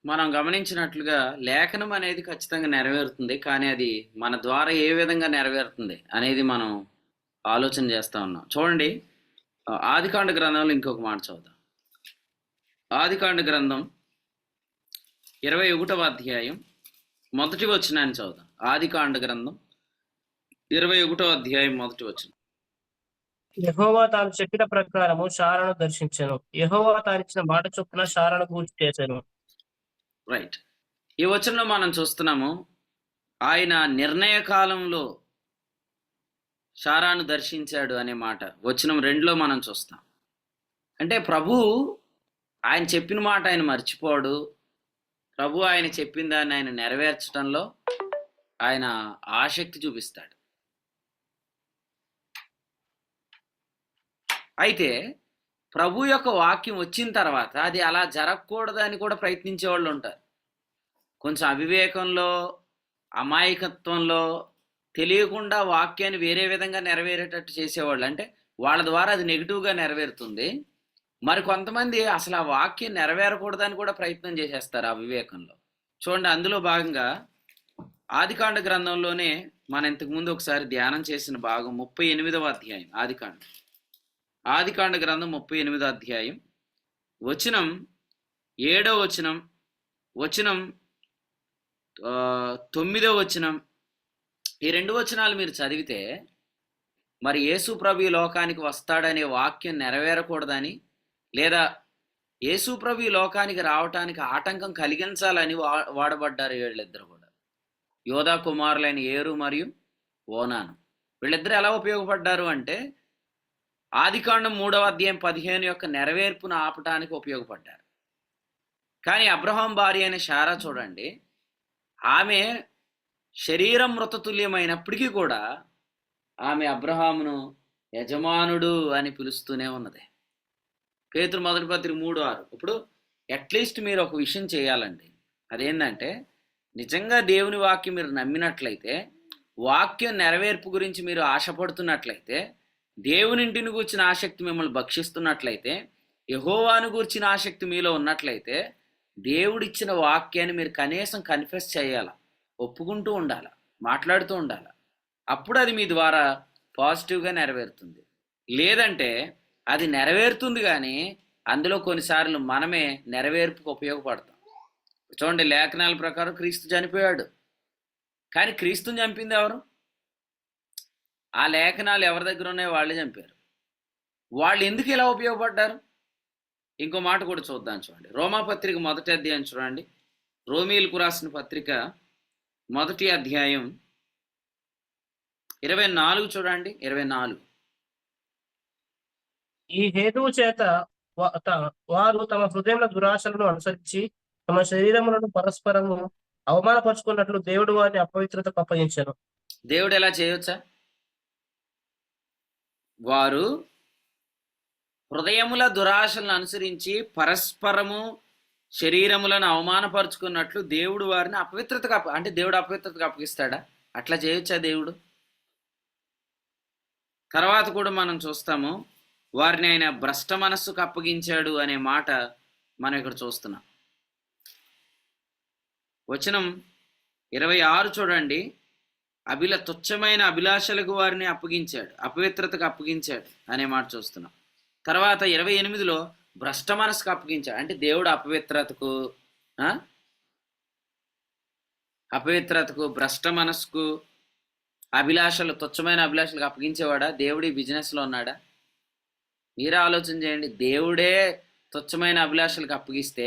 మనం గమనించినట్లుగా లేఖనం అనేది ఖచ్చితంగా నెరవేరుతుంది. కానీ అది మన ద్వారా ఏ విధంగా నెరవేరుతుంది అనేది మనం ఆలోచన చేస్తా ఉన్నాం. చూడండి, ఆదికాండ గ్రంథంలో ఇంకొక మాట చదువుదాం. ఆదికాండ గ్రంథం 21వ అధ్యాయం మొదటి వచనాన్ని చదువుదాం. ఆదికాండ గ్రంథం 21వ అధ్యాయం మొదటి వచనం. యెహోవా తాను చెప్పిన ప్రకారము శారాను దర్శించెను. యెహోవా తానిచ్చిన మాట చొప్పున శారాను గూర్చి చేసెను. రైట్. ఈ వచనంలో మనం చూస్తున్నాము, ఆయన నిర్ణయ కాలంలో శారాను దర్శించాడు అనే మాట వచనం 2లో మనం చూస్తాం. అంటే ప్రభు ఆయన చెప్పిన మాట ఆయన మర్చిపోడు. ప్రభు ఆయన చెప్పిన దాన్ని ఆయన నెరవేర్చడంలో ఆయన ఆసక్తి చూపిస్తాడు. అయితే ప్రభు యొక్క వాక్యం వచ్చిన తర్వాత అది అలా జరగకూడదని కూడా ప్రయత్నించే వాళ్ళు ఉంటారు. కొంచెం అవివేకంలో, అమాయకత్వంలో తెలియకుండా వాక్యాన్ని వేరే విధంగా నెరవేరేటట్టు చేసేవాళ్ళు. అంటే వాళ్ళ ద్వారా అది నెగిటివ్గా నెరవేరుతుంది. మరి కొంతమంది అసలు ఆ వాక్యం నెరవేరకూడదని కూడా ప్రయత్నం చేసేస్తారు ఆ వివేకంలో. చూడండి, అందులో భాగంగా ఆదికాండ గ్రంథంలోనే మనం ఇంతకుముందు ఒకసారి ధ్యానం చేసిన భాగం 38వ అధ్యాయం. ఆదికాండ గ్రంథం 38వ అధ్యాయం వచనం 7వ వచనం, వచనం 9వ వచనం, ఈ 2 వచనాలు మీరు చదివితే మరి యేసు ప్రభు లోకానికి వస్తాడనే వాక్యం నెరవేరకూడదని, లేదా యేసు ప్రభు లోకానికి రావటానికి ఆటంకం కలిగించాలని వాడబడ్డారు వీళ్ళిద్దరు కూడా. యోధా కుమారులైన ఏరు మరియు ఓనాను. వీళ్ళిద్దరు ఎలా ఉపయోగపడ్డారు అంటే ఆదికాండం 3వ అధ్యాయం 15 యొక్క నెరవేర్పును ఆపటానికి ఉపయోగపడ్డారు. కానీ అబ్రహాం భార్య అయిన శారా చూడండి, ఆమె శరీరం మృతతుల్యమైనప్పటికీ కూడా ఆమె అబ్రహామును యజమానుడు అని పిలుస్తూనే ఉన్నది. పేతురు మొదటి పత్రిక 3:6. ఇప్పుడు అట్లీస్ట్ మీరు ఒక విషయం చేయాలండి. అదేంటంటే, నిజంగా దేవుని వాక్యం మీరు నమ్మినట్లయితే, వాక్యం నెరవేర్పు గురించి మీరు ఆశపడుతున్నట్లయితే, దేవునింటిని గూర్చిన ఆసక్తి మిమ్మల్ని భక్షిస్తున్నట్లయితే, యెహోవాను గూర్చిన ఆసక్తి మీలో ఉన్నట్లయితే, దేవుడిచ్చిన వాక్యాన్ని మీరు కనీసం కన్ఫెస్ చేయాల, ఒప్పుకుంటూ ఉండాలి, మాట్లాడుతూ ఉండాలి. అప్పుడు అది మీ ద్వారా పాజిటివ్గా నెరవేరుతుంది. లేదంటే అది నెరవేరుతుంది కానీ అందులో కొన్నిసార్లు మనమే నెరవేర్పుకు ఉపయోగపడతాం. చూడండి, లేఖనాల ప్రకారం క్రీస్తు చనిపోయాడు. కానీ క్రీస్తుని చంపింది ఎవరు? ఆ లేఖనాలు ఎవరి దగ్గర ఉన్నాయో వాళ్ళే చంపారు. వాళ్ళు ఎందుకు ఇలా ఉపయోగపడ్డారు? ఇంకో మాట కూడా చూద్దాం. చూడండి, రోమాపత్రిక మొదటి అధ్యాయం చూడండి. రోమీలకు రాసిన పత్రిక మొదటి అధ్యాయం 24 చూడండి. 24. ఈ హేతువు చేత వారు తమ హృదయముల దురాశలను అనుసరించి తమ శరీరములను పరస్పరము అవమానపరుచుకున్నట్లు దేవుడు వారిని అపవిత్రతకు అప్పగించెను. దేవుడు ఎలా చేయొచ్చా? వారు హృదయముల దురాశలను అనుసరించి పరస్పరము శరీరములను అవమానపరుచుకున్నట్లు దేవుడు వారిని అపవిత్రతకు అంటే దేవుడు అపవిత్రతకు అప్పగిస్తాడా? అట్లా చేయొచ్చా దేవుడు? తర్వాత కూడా మనం చూస్తాము, వారిని ఆయన భ్రష్ట మనస్సుకు అప్పగించాడు అనే మాట మనం ఇక్కడ చూస్తున్నాం. వచనం 26 చూడండి. తుచ్చమైన అభిలాషలకు వారిని అప్పగించాడు, అపవిత్రతకు అప్పగించాడు అనే మాట చూస్తున్నాం. తర్వాత 28లో భ్రష్ట మనస్సుకు అప్పగించాడు. అంటే దేవుడు అపవిత్రతకు భ్రష్ట మనస్సుకు తుచ్చమైన అభిలాషలకు అప్పగించేవాడా? దేవుడి బిజినెస్లో ఉన్నాడా? మీరే ఆలోచన చేయండి. దేవుడే తుచ్చమైన అభిలాషలకు అప్పగిస్తే,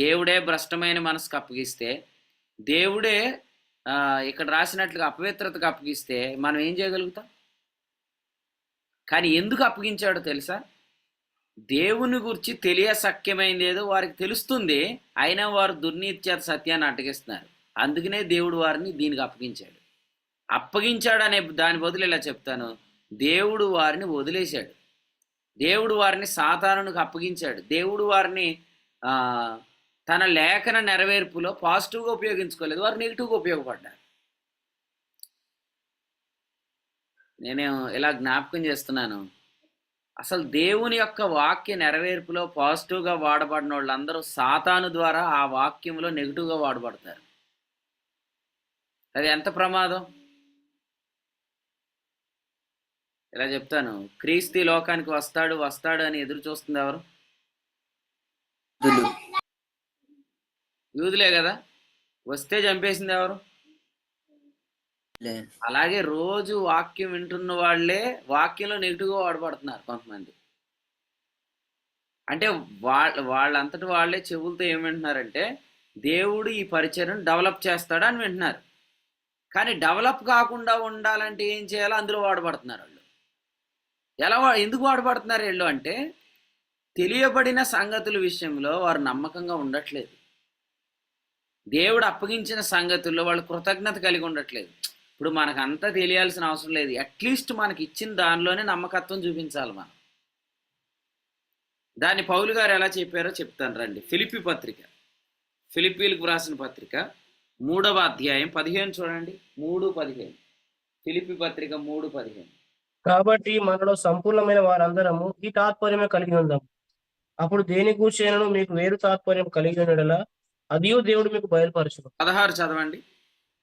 దేవుడే భ్రష్టమైన మనసుకు అప్పగిస్తే, దేవుడే ఇక్కడ రాసినట్లుగా అపవిత్రతకు అప్పగిస్తే మనం ఏం చేయగలుగుతాం? కానీ ఎందుకు అప్పగించాడో తెలుసా? దేవుని గురించి తెలియసక్యమైంది ఏదో వారికి తెలుస్తుంది, అయినా వారు దుర్నీతి సత్యాన్ని అడ్డగిస్తున్నారు. అందుకనే దేవుడు వారిని దీనికి అప్పగించాడు అనే దాని బదులు ఇలా చెప్తాను, దేవుడు వారిని వదిలేశాడు. దేవుడు వారిని సాతానునికి అప్పగించాడు. దేవుడు వారిని తన లేఖన నెరవేర్పులో పాజిటివ్గా ఉపయోగించుకోలేదు, వారు నెగిటివ్గా ఉపయోగపడ్డారు. నేను ఇలా జ్ఞాపకం చేస్తున్నాను, అసలు దేవుని యొక్క వాక్య నెరవేర్పులో పాజిటివ్గా వాడబడిన వాళ్ళందరూ సాతాను ద్వారా ఆ వాక్యంలో నెగిటివ్గా వాడబడతారు. అది ఎంత ప్రమాదం? ఇలా చెప్తాను, క్రీస్తు ఈ లోకానికి వస్తాడు వస్తాడు అని ఎదురు చూస్తుంది ఎవరు? యూదులు. యూదులే కదా. వస్తే చంపేసింది ఎవరు? లే. అలాగే రోజు వాక్యం వింటున్న వాళ్ళే వాక్యంలో నెగిటివ్గా వాడబడుతున్నారు కొంతమంది. అంటే వాళ్ళంతటి వాళ్ళే చెవులతో ఏం వింటున్నారంటే దేవుడు ఈ పరిచయం డెవలప్ చేస్తాడు అని వింటున్నారు. కానీ డెవలప్ కాకుండా ఉండాలంటే ఏం చేయాలో అందులో వాడబడుతున్నారు వాళ్ళు. ఎందుకు వాడబడుతున్నారు వీళ్ళు అంటే తెలియబడిన సంగతుల విషయంలో వారు నమ్మకంగా ఉండట్లేదు. దేవుడు అప్పగించిన సంగతుల్లో వాళ్ళు కృతజ్ఞత కలిగి ఉండట్లేదు. ఇప్పుడు మనకంతా తెలియాల్సిన అవసరం లేదు, అట్లీస్ట్ మనకి ఇచ్చిన దానిలోనే నమ్మకత్వం చూపించాలి మనం. దాన్ని పౌలు గారు ఎలా చెప్పారో చెప్తాను రండి. ఫిలిప్పీలకు వ్రాసిన పత్రిక 3వ అధ్యాయం 15 చూడండి. 3:15 ఫిలిప్పీ పత్రిక 3:15. కాబట్టి మనలో సంపూర్ణమైన వారందరము ఈ తాత్పర్యమే కలిగి ఉందాం. అప్పుడు దేని కూర్చైనను మీకు వేరు తాత్పర్యం కలిగి ఉండేలా అదియు దేవుడు మీకు బయలుపరచును. 16 చదవండి.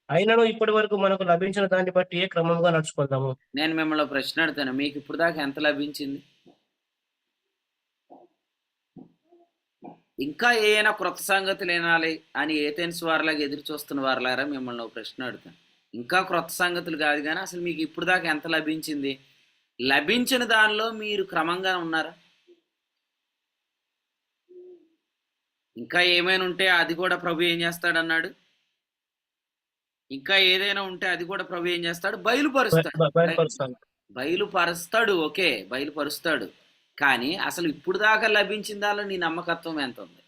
అయినను ఇప్పటి వరకు మనకు లభించిన దాన్ని బట్టి ఏ క్రమంగా నడుచుకుందాము. నేను మిమ్మల్ని ప్రశ్న అడుగుతాను, మీకు ఇప్పుడు దాకా ఎంత లభించింది? ఇంకా ఏమైనా క్రొత్త సంగతులు వినాలి అని ఏథెన్స్ వారిలాగా ఎదురు చూస్తున్న వారిలారా మిమ్మల్ని ప్రశ్న అడుగుతాను. ఇంకా క్రొత్త సంగతులు కాదు కానీ అసలు మీకు ఇప్పుడు దాకా ఎంత లభించింది? లభించిన దానిలో మీరు క్రమంగా ఉన్నారా? ఇంకా ఏమైనా ఉంటే అది కూడా ప్రభు ఏం చేస్తాడు అన్నాడు. ఇంకా ఏదైనా ఉంటే అది కూడా ప్రభు ఏం చేస్తాడు? బయలుపరుస్తాడు. ఓకే, బయలుపరుస్తాడు. కానీ అసలు ఇప్పుడు దాకా లభించిన దానిలో నీ నమ్మకత్వం ఎంత ఉంది?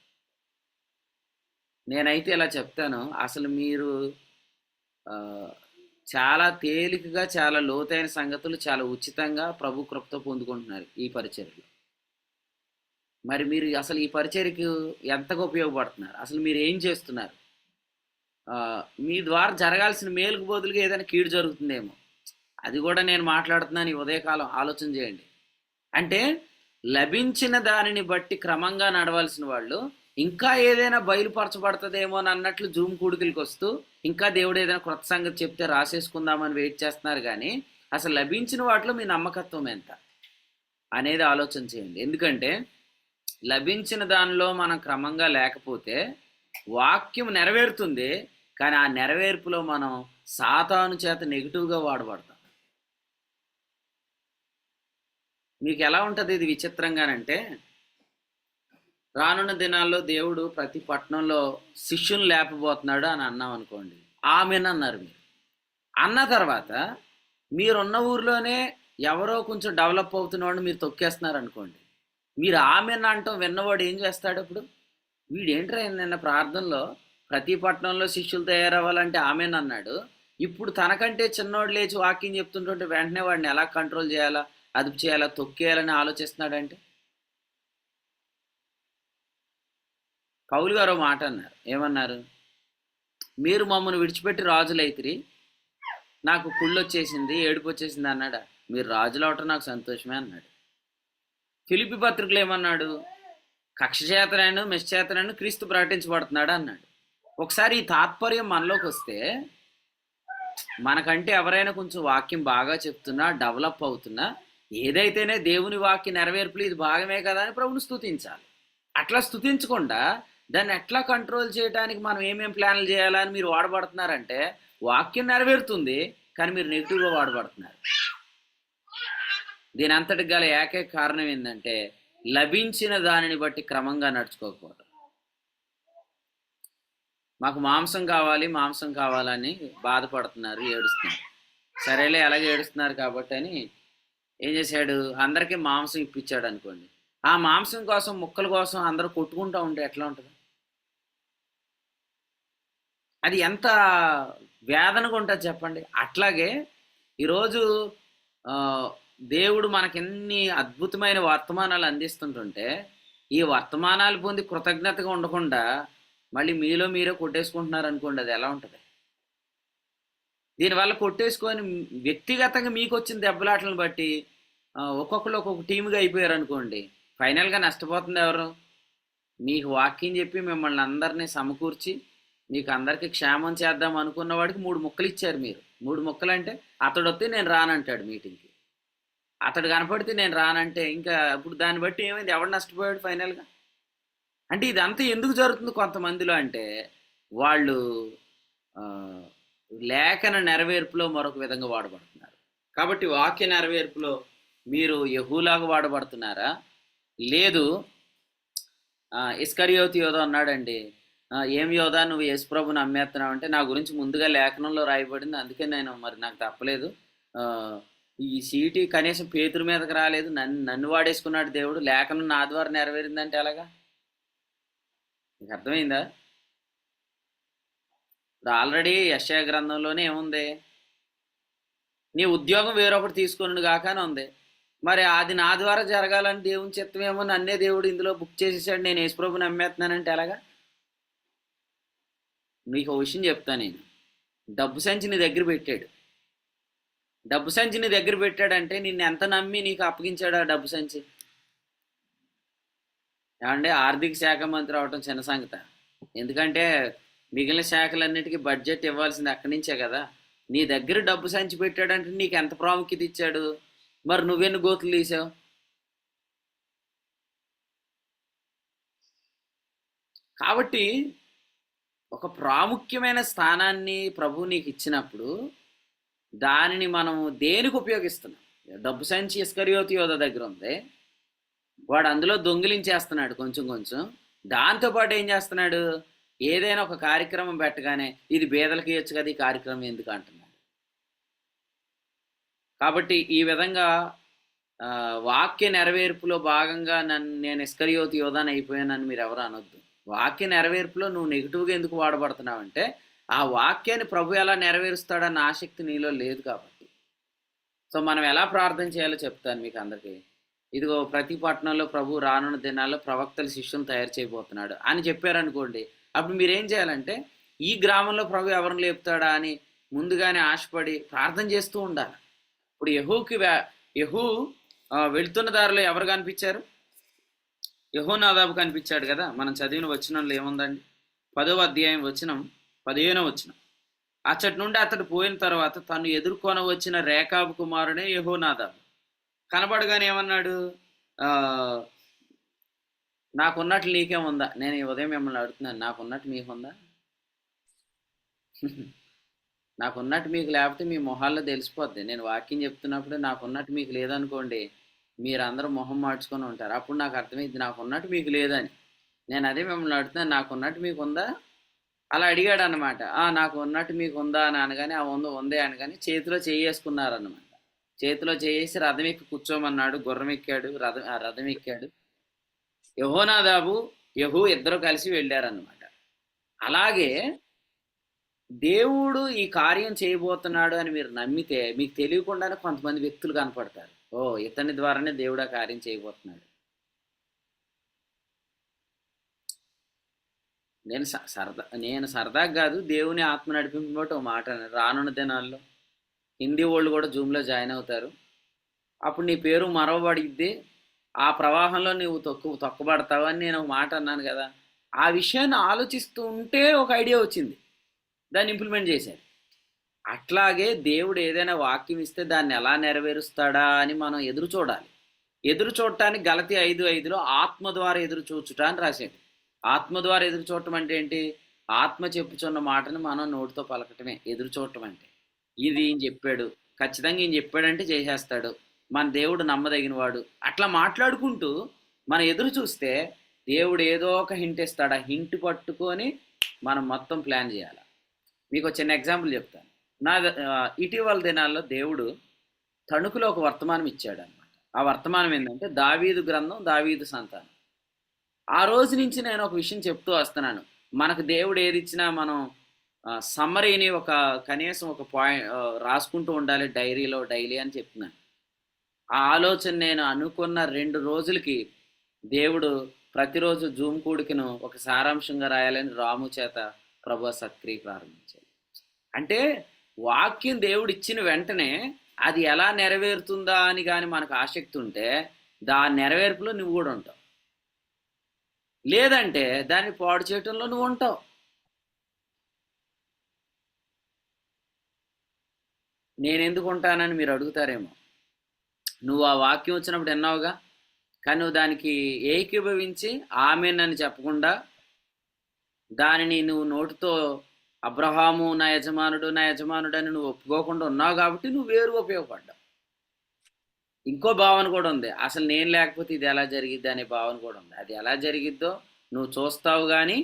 నేనైతే ఇలా చెప్తాను, అసలు మీరు చాలా తేలికగా చాలా లోతైన సంగతులు చాలా ఉచితంగా ప్రభు కృపతో పొందుకుంటున్నారు ఈ పరిచర్యలో. మరి మీరు అసలు ఈ పరిచర్యకు ఎంతగా ఉపయోగపడుతున్నారు? అసలు మీరు ఏం చేస్తున్నారు? మీ ద్వారా జరగాల్సిన మేలుకు బదులుగా ఏదైనా కీడు జరుగుతుందేమో, అది కూడా నేను మాట్లాడుతున్నాను ఈ ఉదయకాలం. ఆలోచన చేయండి. అంటే లభించిన దానిని బట్టి క్రమంగా నడవాల్సిన వాళ్ళు ఇంకా ఏదైనా బయలుపరచబడుతుందేమో అని అన్నట్లు జూమ్ కూడికలకు వస్తూ ఇంకా దేవుడు ఏదైనా క్రొత్త సంగతి చెప్తే రాసేసుకుందామని వెయిట్ చేస్తున్నారు. కానీ అసలు లభించిన వాటిలో మీ నమ్మకత్వం ఎంత అనేది ఆలోచన చేయండి. ఎందుకంటే లభించిన దానిలో మనం క్రమంగా లేకపోతే వాక్యం నెరవేరుతుంది, కానీ ఆ నెరవేర్పులో మనం సాతాను చేత నెగిటివ్గా వాడబడతాం. మీకు ఎలా ఉంటుంది ఇది విచిత్రంగానంటే, రానున్న దినాల్లో దేవుడు ప్రతి పట్టణంలో శిష్యుని లేపబోతున్నాడు అని అన్నాం అనుకోండి, ఆమెన్ అన్నారు. మీరు అన్న తర్వాత మీరున్న ఊర్లోనే ఎవరో కొంచెం డెవలప్ అవుతున్నవాడు మీరు తొక్కేస్తున్నారు అనుకోండి, మీరు ఆమెన్ అంటాం విన్నవాడు ఏం చేస్తాడు? అప్పుడు వీడేంట్రా నిన్న ప్రార్థనలో ప్రతి పట్టణంలో శిష్యులు తయారవ్వాలంటే ఆమెన్ అన్నాడు, ఇప్పుడు తనకంటే చిన్నవాడు లేచి వాక్యం చెప్తుంటుంటే వెంటనే వాడిని ఎలా కంట్రోల్ చేయాలా, అదుపు చేయాలా, తొక్కేయాలని ఆలోచిస్తున్నాడంటే. పౌలు గారు మాట అన్నారు, ఏమన్నారు? మీరు మమ్మల్ని విడిచిపెట్టి రాజులైతిరి, నాకు కుళ్ళు వచ్చేసింది, ఏడుపు వచ్చేసింది అన్నాడా? మీరు రాజులు అవటం నాకు సంతోషమే అన్నాడు. ఫిలిప్పీ పత్రికలు ఏమన్నాడు? కక్ష చేతనైనా మెశ్చేతనైనా క్రీస్తు ప్రకటించబడుతున్నాడు అన్నాడు. ఒకసారి ఈ తాత్పర్యం మనలోకి వస్తే, మనకంటే ఎవరైనా కొంచెం వాక్యం బాగా చెప్తున్నా, డెవలప్ అవుతున్నా, ఏదైతేనే దేవుని వాక్య నెరవేర్పులు ఇది భాగమే కదా అని ప్రభుని స్తుతించాలి. అట్లా స్తుతించకుండా దాన్ని ఎట్లా కంట్రోల్ చేయడానికి మనం ఏమేం ప్లాన్లు చేయాలని మీరు వాడబడుతున్నారంటే, వాక్యం నెరవేరుతుంది కానీ మీరు నెగిటివ్గా వాడబడుతున్నారు. దీని అంతటికి గల ఏకైక కారణం ఏంటంటే లభించిన దానిని బట్టి క్రమంగా నడుచుకోకపోవడం. మాకు మాంసం కావాలని బాధపడుతున్నారు, ఏడుస్తున్నారు. సరేలే అలాగే ఏడుస్తున్నారు కాబట్టి అని ఏం చేశాడు? అందరికీ మాంసం ఇప్పించాడు అనుకోండి. ఆ మాంసం కోసం ముక్కల కోసం అందరూ కొట్టుకుంటూ ఉంటే ఎట్లా ఉంటుంది? అది ఎంత వేదనగా ఉంటుంది చెప్పండి. అట్లాగే ఈరోజు దేవుడు మనకెన్ని అద్భుతమైన వర్తమానాలు అందిస్తుంటుంటే ఈ వర్తమానాలు పొంది కృతజ్ఞతగా ఉండకుండా మళ్ళీ మీలో మీరే కొట్టేసుకుంటున్నారు అనుకోండి, అది ఎలా ఉంటుంది? దీనివల్ల కొట్టేసుకొని వ్యక్తిగతంగా మీకు వచ్చిన దెబ్బలాటలను బట్టి ఒక్కొక్కరు ఒక్కొక్క టీముగా అయిపోయారు అనుకోండి, ఫైనల్గా నష్టపోతుంది ఎవరు? మీకు వాక్యం చెప్పి మిమ్మల్ని అందరినీ సమకూర్చి మీకు అందరికీ క్షేమం చేద్దాం అనుకున్న వాడికి 3 ముక్కలు ఇచ్చారు మీరు. 3 ముక్కలు అంటే అతడు వస్తే నేను రానంటాడు మీటింగ్కి, అతడు కనపడితే నేను రానంటే ఇంకా ఇప్పుడు దాన్ని బట్టి ఏమైంది? ఎవడు నష్టపోయాడు ఫైనల్గా? అంటే ఇదంతా ఎందుకు జరుగుతుంది కొంతమందిలో అంటే వాళ్ళు ఆ, లేఖన నెరవేర్పులో మరొక విధంగా వాడబడుతున్నారు. కాబట్టి వాక్య నెరవేర్పులో మీరు యెహూలాగా వాడబడుతున్నారా? లేదు ఇస్కరియోతు యోధ అన్నాడండి, ఏం యోధా నువ్వు యేసుప్రభుని అమ్మేస్తున్నావు అంటే, నా గురించి ముందుగా లేఖనంలో రాయబడింది, అందుకే నేను మరి నాకు తప్పలేదు, ఆ, ఈ సీటీ కనీసం పేతురు మీదకి రాలేదు, నన్ను వాడేసుకున్నాడు దేవుడు, లేఖనం నా ద్వారా నెరవేరిందంటే ఎలాగా? మీకు అర్థమైందా? ఇప్పుడు ఆల్రెడీ యెషయా గ్రంథంలోనే ఏముంది? నీ ఉద్యోగం వేరొకటి తీసుకున్నాడు కాక అని ఉంది. మరి అది నా ద్వారా జరగాలని దేవుని చిత్తమేమో, నన్నే దేవుడు ఇందులో బుక్ చేసేసాడు, నేను యేసుప్రభుని నమ్మేస్తున్నానంటే ఎలాగా? మీకు ఒక విషయం చెప్తాను నేను. డబ్బు సంచి నీ దగ్గర పెట్టాడు. డబ్బు సంచి నీ దగ్గర పెట్టాడంటే నిన్ను ఎంత నమ్మి నీకు అప్పగించాడు ఆ డబ్బు సంచి? ఏమంటే ఆర్థిక శాఖ మంత్రి అవటం చిన్న సంగత? ఎందుకంటే మిగిలిన శాఖలన్నిటికీ బడ్జెట్ ఇవ్వాల్సింది అక్కడి నుంచే కదా. నీ దగ్గర డబ్బు సంచి పెట్టాడంటే నీకు ఎంత ప్రాముఖ్యత ఇచ్చాడు? మరి నువ్వెన్ని గోతులు తీసావు? కాబట్టి ఒక ప్రాముఖ్యమైన స్థానాన్ని ప్రభువు నీకు ఇచ్చినప్పుడు దానిని మనం దేనికి ఉపయోగిస్తున్నాం? డబ్బు సంచి ఇస్కరియోతు యోధ దగ్గర ఉంది, వాడు అందులో దొంగిలించేస్తున్నాడు కొంచెం కొంచెం. దాంతోపాటు ఏం చేస్తున్నాడు? ఏదైనా ఒక కార్యక్రమం పెట్టగానే ఇది బేదలకి ఇవ్వచ్చు కదా, ఈ కార్యక్రమం ఎందుకు అంటున్నాడు. కాబట్టి ఈ విధంగా వాక్య నెరవేర్పులో భాగంగా నేను ఇస్కరియోతు యోధాని అయిపోయానని మీరు ఎవరు అనొద్దు. వాక్య నెరవేర్పులో నువ్వు నెగిటివ్గా ఎందుకు వాడబడుతున్నావంటే ఆ వాక్యాన్ని ప్రభు ఎలా నెరవేరుస్తాడన్న ఆసక్తి నీలో లేదు కాబట్టి. సో మనం ఎలా ప్రార్థన చేయాలో చెప్తాను మీకు అందరికీ. ఇదిగో ప్రతి పట్టణంలో ప్రభు రానున్న దినాల్లో ప్రవక్తల శిష్యులను తయారు చేయబోతున్నాడు అని చెప్పారనుకోండి, అప్పుడు మీరేం చేయాలంటే ఈ గ్రామంలో ప్రభు ఎవరిని లేపుతాడా అని ముందుగానే ఆశపడి ప్రార్థన చేస్తూ ఉండాలి. ఇప్పుడు యెహూ వెళ్తున్న దారిలో ఎవరు కనిపించారు? యెహోనాదాబు కనిపించాడు కదా. మనం చదివిన వచనంలో ఏముందండి? 10వ అధ్యాయం వచనం 15వ వచనం. అచ్చటి నుండి అతడు పోయిన తర్వాత తను ఎదుర్కొన వచ్చిన రేకాబు కుమారుడే యెహోనాదాబు కనబడగానే ఏమన్నాడు? నాకున్నట్లు నీకేముందా? నేను ఈ ఉదయం మిమ్మల్ని అడుగుతున్నాను, నాకున్నట్టు మీకుందా? నాకున్నట్టు మీకు లేకపోతే మీ మొహాల్లో తెలిసిపోద్ది. నేను వాక్యం చెప్తున్నప్పుడు నాకున్నట్టు మీకు లేదనుకోండి, మీరందరూ మొహం మార్చుకొని ఉంటారు. అప్పుడు నాకు అర్థమైంది నాకున్నట్టు మీకు లేదని. నేను అదే మిమ్మల్ని అడుగుతున్నాను, నాకున్నట్టు మీకు ఉందా? అలా అడిగాడు అనమాట. నాకు ఉన్నట్టు మీకు ఉందా అని అనగానే ఉందే అనగానే చేతిలో చేసుకున్నారన్నమాట. చేతిలో చేసి రథం ఎక్కి కూర్చోమన్నాడు. గుర్రం ఎక్కాడు, రథం ఎక్కాడు. యెహోనాదాబు యెహూ ఇద్దరు కలిసి వెళ్ళారన్నమాట. అలాగే దేవుడు ఈ కార్యం చేయబోతున్నాడు అని మీరు నమ్మితే మీకు తెలియకుండానే కొంతమంది వ్యక్తులు కనపడతారు. ఇతని ద్వారానే దేవుడు ఆ కార్యం చేయబోతున్నాడు. నేను సరదాగా కాదు, దేవుని ఆత్మ నడిపింపబట్టి ఒక మాట రానున్న దినాల్లో హిందీ వాళ్ళు కూడా జూమ్లో జాయిన్ అవుతారు. అప్పుడు నీ పేరు మరవబడిద్ది, ఆ ప్రవాహంలో నువ్వు తొక్కబడతావు అని నేను ఒక మాట అన్నాను కదా. ఆ విషయాన్ని ఆలోచిస్తూ ఉంటే ఒక ఐడియా వచ్చింది, దాన్ని ఇంప్లిమెంట్ చేశారు. అట్లాగే దేవుడు ఏదైనా వాక్యం ఇస్తే దాన్ని ఎలా నెరవేరుస్తాడా అని మనం ఎదురు చూడాలి. ఎదురు చూడటానికి గలతీ 5:5లో ఆత్మ ద్వారా ఎదురు చూచుట అని రాశాడు. ఆత్మ ద్వారా ఎదురు చూడటం అంటే ఏంటి? ఆత్మ చెప్పుచున్న మాటను మనం నోటితో పలకటమే ఎదురు చూడటం అంటే. ఇది ఈయన చెప్పాడు, ఖచ్చితంగా ఈయన చెప్పాడంటే చేసేస్తాడు, మన దేవుడు నమ్మదగినవాడు, అట్లా మాట్లాడుకుంటూ మనం ఎదురు చూస్తే దేవుడు ఏదో ఒక హింట్ ఇస్తాడు. ఆ హింట్ పట్టుకొని మనం మొత్తం ప్లాన్ చేయాలి. మీకు చిన్న ఎగ్జాంపుల్ చెప్తాను. ఇటీవల దినాల్లో దేవుడు తణుకులో ఒక వర్తమానం ఇచ్చాడు అనమాట. ఆ వర్తమానం ఏంటంటే దావీదు గ్రంథం, దావీదు సంతానం. ఆ రోజు నుంచి నేను ఒక విషయం చెప్తూ వస్తున్నాను. మనకు దేవుడు ఏది ఇచ్చినా మనం సమ్మరీని కనీసం ఒక పాయింట్ రాసుకుంటూ ఉండాలి డైలీ అని చెప్తున్నాను. ఆ ఆలోచన నేను అనుకున్న 2 రోజులకి దేవుడు ప్రతిరోజు జూమ్ కూడికను ఒక సారాంశంగా రాయాలని రాము చేత ప్రభు సత్క్రియ ప్రారంభించాడు. అంటే వాక్యం దేవుడు ఇచ్చిన వెంటనే అది ఎలా నెరవేరుతుందా అని కానీ మనకు ఆసక్తి ఉంటే దాని నెరవేర్పులో నువ్వు కూడా ఉంటావు. లేదంటే దాన్ని పాడు చేయటంలో నువ్వు ఉంటావు. నేను ఎందుకు ఉంటానని మీరు అడుగుతారేమో. నువ్వు ఆ వాక్యం వచ్చినప్పుడు విన్నావుగా, కానీ నువ్వు దానికి ఏకీభవించి ఆమెనని చెప్పకుండా దానిని నువ్వు నోటితో అబ్రహాము నా యజమానుడు నా యజమానుడు అని నువ్వు ఒప్పుకోకుండా ఉన్నావు కాబట్టి నువ్వు వేరు ఉపయోగపడ్డావు. ఇంకో భావన కూడా ఉంది, అసలు నేను లేకపోతే ఇది ఎలా జరిగిద్ది అనే భావన కూడా ఉంది. అది ఎలా జరిగిద్దో నువ్వు చూస్తావు కానీ,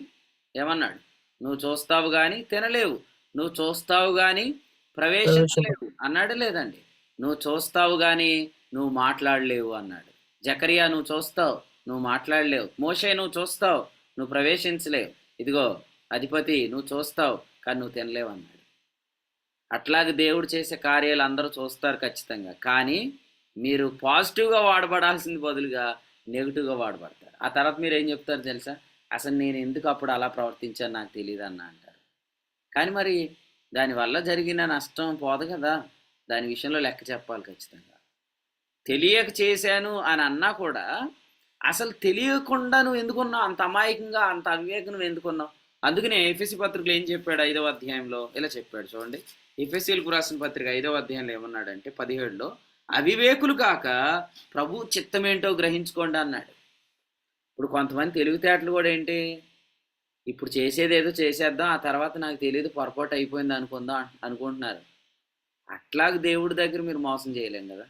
ఏమన్నాడు, నువ్వు చూస్తావు కానీ తినలేవు, నువ్వు చూస్తావు కానీ ప్రవేశించలేవు అన్నాడు. లేదండి, నువ్వు చూస్తావు కానీ నువ్వు మాట్లాడలేవు అన్నాడు. జకరియా నువ్వు చూస్తావు, నువ్వు మాట్లాడలేవు. మోషే నువ్వు చూస్తావు, నువ్వు ప్రవేశించలేవు. ఇదిగో అధిపతి నువ్వు చూస్తావు కానీ నువ్వు తినలేవు అన్నాడు. అట్లాగే దేవుడు చేసే కార్యాలు అందరూ చూస్తారు ఖచ్చితంగా, కానీ మీరు పాజిటివ్గా వాడబడాల్సింది బదులుగా నెగిటివ్గా వాడబడతారు. ఆ తర్వాత మీరు ఏం చెప్తారు తెలుసా, అసలు నేను ఎందుకు అప్పుడు అలా ప్రవర్తించాను నాకు తెలియదు అన్న అంటారు. కానీ మరి దానివల్ల జరిగిన నష్టం పోదు కదా, దాని విషయంలో లెక్క చెప్పాలి ఖచ్చితంగా. తెలియక చేశాను అని అన్నా కూడా అసలు తెలియకుండా నువ్వు ఎందుకున్నావు, అంత అమాయకంగా అంత అవివేకం నువ్వు ఎందుకున్నావు. అందుకనే ఎఫెసీ పత్రికలో ఏం చెప్పాడు 5వ అధ్యాయంలో ఇలా చెప్పాడు చూడండి. ఎఫెసీలకు రాసిన పత్రిక 5వ అధ్యాయంలో ఏమన్నాడంటే 17లో, అవివేకులు కాక ప్రభు చిత్తమేంటో గ్రహించుకోండి అన్నాడు. ఇప్పుడు కొంతమంది తెలివితేటలు కూడా ఏంటి, ఇప్పుడు చేసేది ఏదో చేసేద్దాం, ఆ తర్వాత నాకు తెలియదు పొరపాటు అయిపోయింది అనుకుందాం అనుకుంటున్నారు. అట్లాగే దేవుడి దగ్గర మీరు మోసం చేయలేం కదా.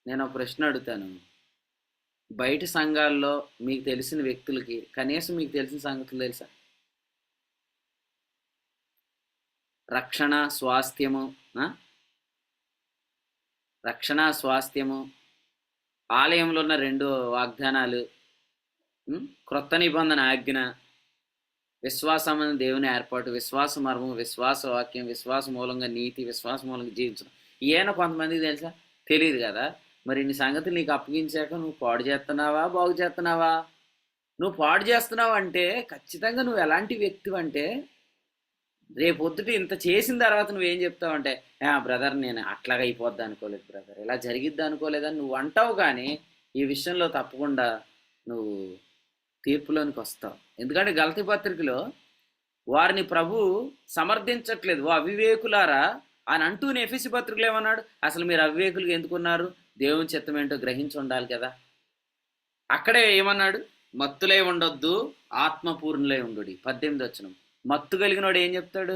నేను ఒక ప్రశ్న అడుగుతాను, బయట సంఘాల్లో మీకు తెలిసిన వ్యక్తులకి కనీసం మీకు తెలిసిన సంగతులు తెలుసా? రక్షణ స్వాస్థ్యము, రక్షణ స్వాస్థ్యము, ఆలయంలో ఉన్న 2 వాగ్దానాలు, క్రొత్త నిబంధన ఆజ్ఞ, విశ్వాసమైన దేవుని ఏర్పాటు, విశ్వాస మర్మం, విశ్వాస వాక్యం, విశ్వాస మూలంగా నీతి, విశ్వాస మూలంగా జీవించడం. ఈయన కొంతమందికి తెలుసా? తెలియదు కదా. మరి ఇన్ని సంగతులు నీకు అప్పగించాక నువ్వు పాడు చేస్తున్నావా బాగు చేస్తున్నావా? నువ్వు పాడు చేస్తున్నావు అంటే ఖచ్చితంగా నువ్వు ఎలాంటి వ్యక్తివి అంటే, రేపొద్దుట ఇంత చేసిన తర్వాత నువ్వేం చెప్తావు అంటే, బ్రదర్ నేను అట్లాగా అయిపోద్ది అనుకోలేదు బ్రదర్, ఇలా జరిగిద్ది అనుకోలేదని నువ్వు అంటావు. కానీ ఈ విషయంలో తప్పకుండా నువ్వు తీర్పులోనికి వస్తావు. ఎందుకంటే గలతీ పత్రికలో వారిని ప్రభు సమర్థించట్లేదు, ఓ అవివేకులారా అని అంటూనే ఎఫెసీ పత్రికలు ఏమన్నాడు, అసలు మీరు అవివేకులుగా ఎందుకున్నారు, దేవుని చిత్తం ఏంటో గ్రహించి ఉండాలి కదా. అక్కడే ఏమన్నాడు, మత్తులై ఉండొద్దు ఆత్మపూర్ణులై ఉండు. 18వ వచనం. మత్తు కలిగినోడు ఏం చెప్తాడు,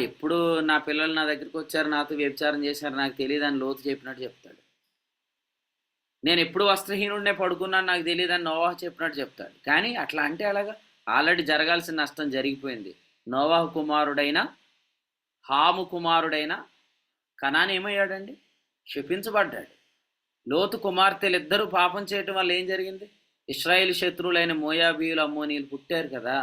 ఎప్పుడు నా పిల్లలు నా దగ్గరికి వచ్చారు నాతో వ్యభిచారం చేశారు నాకు తెలియదు అని లోతు చెప్పినట్టు చెప్తాడు. నేను ఎప్పుడు వస్త్రహీనుడినే పడుకున్నాను నాకు తెలియదని నోవాహు చెప్పినట్టు చెప్తాడు. కానీ అట్లా అంటే అలాగా, ఆల్రెడీ జరగాల్సిన నష్టం జరిగిపోయింది. నోవాహు కుమారుడైన హాము కుమారుడైన కనాను ఏమయ్యాడండి, శపించబడ్డాడు. లోతు కుమార్తెలు ఇద్దరూ పాపం చేయటం వల్ల ఏం జరిగింది, ఇశ్రాయేల్ శత్రువులైన మోయాబీయులు అమ్మోనీయులు పుట్టారు కదా.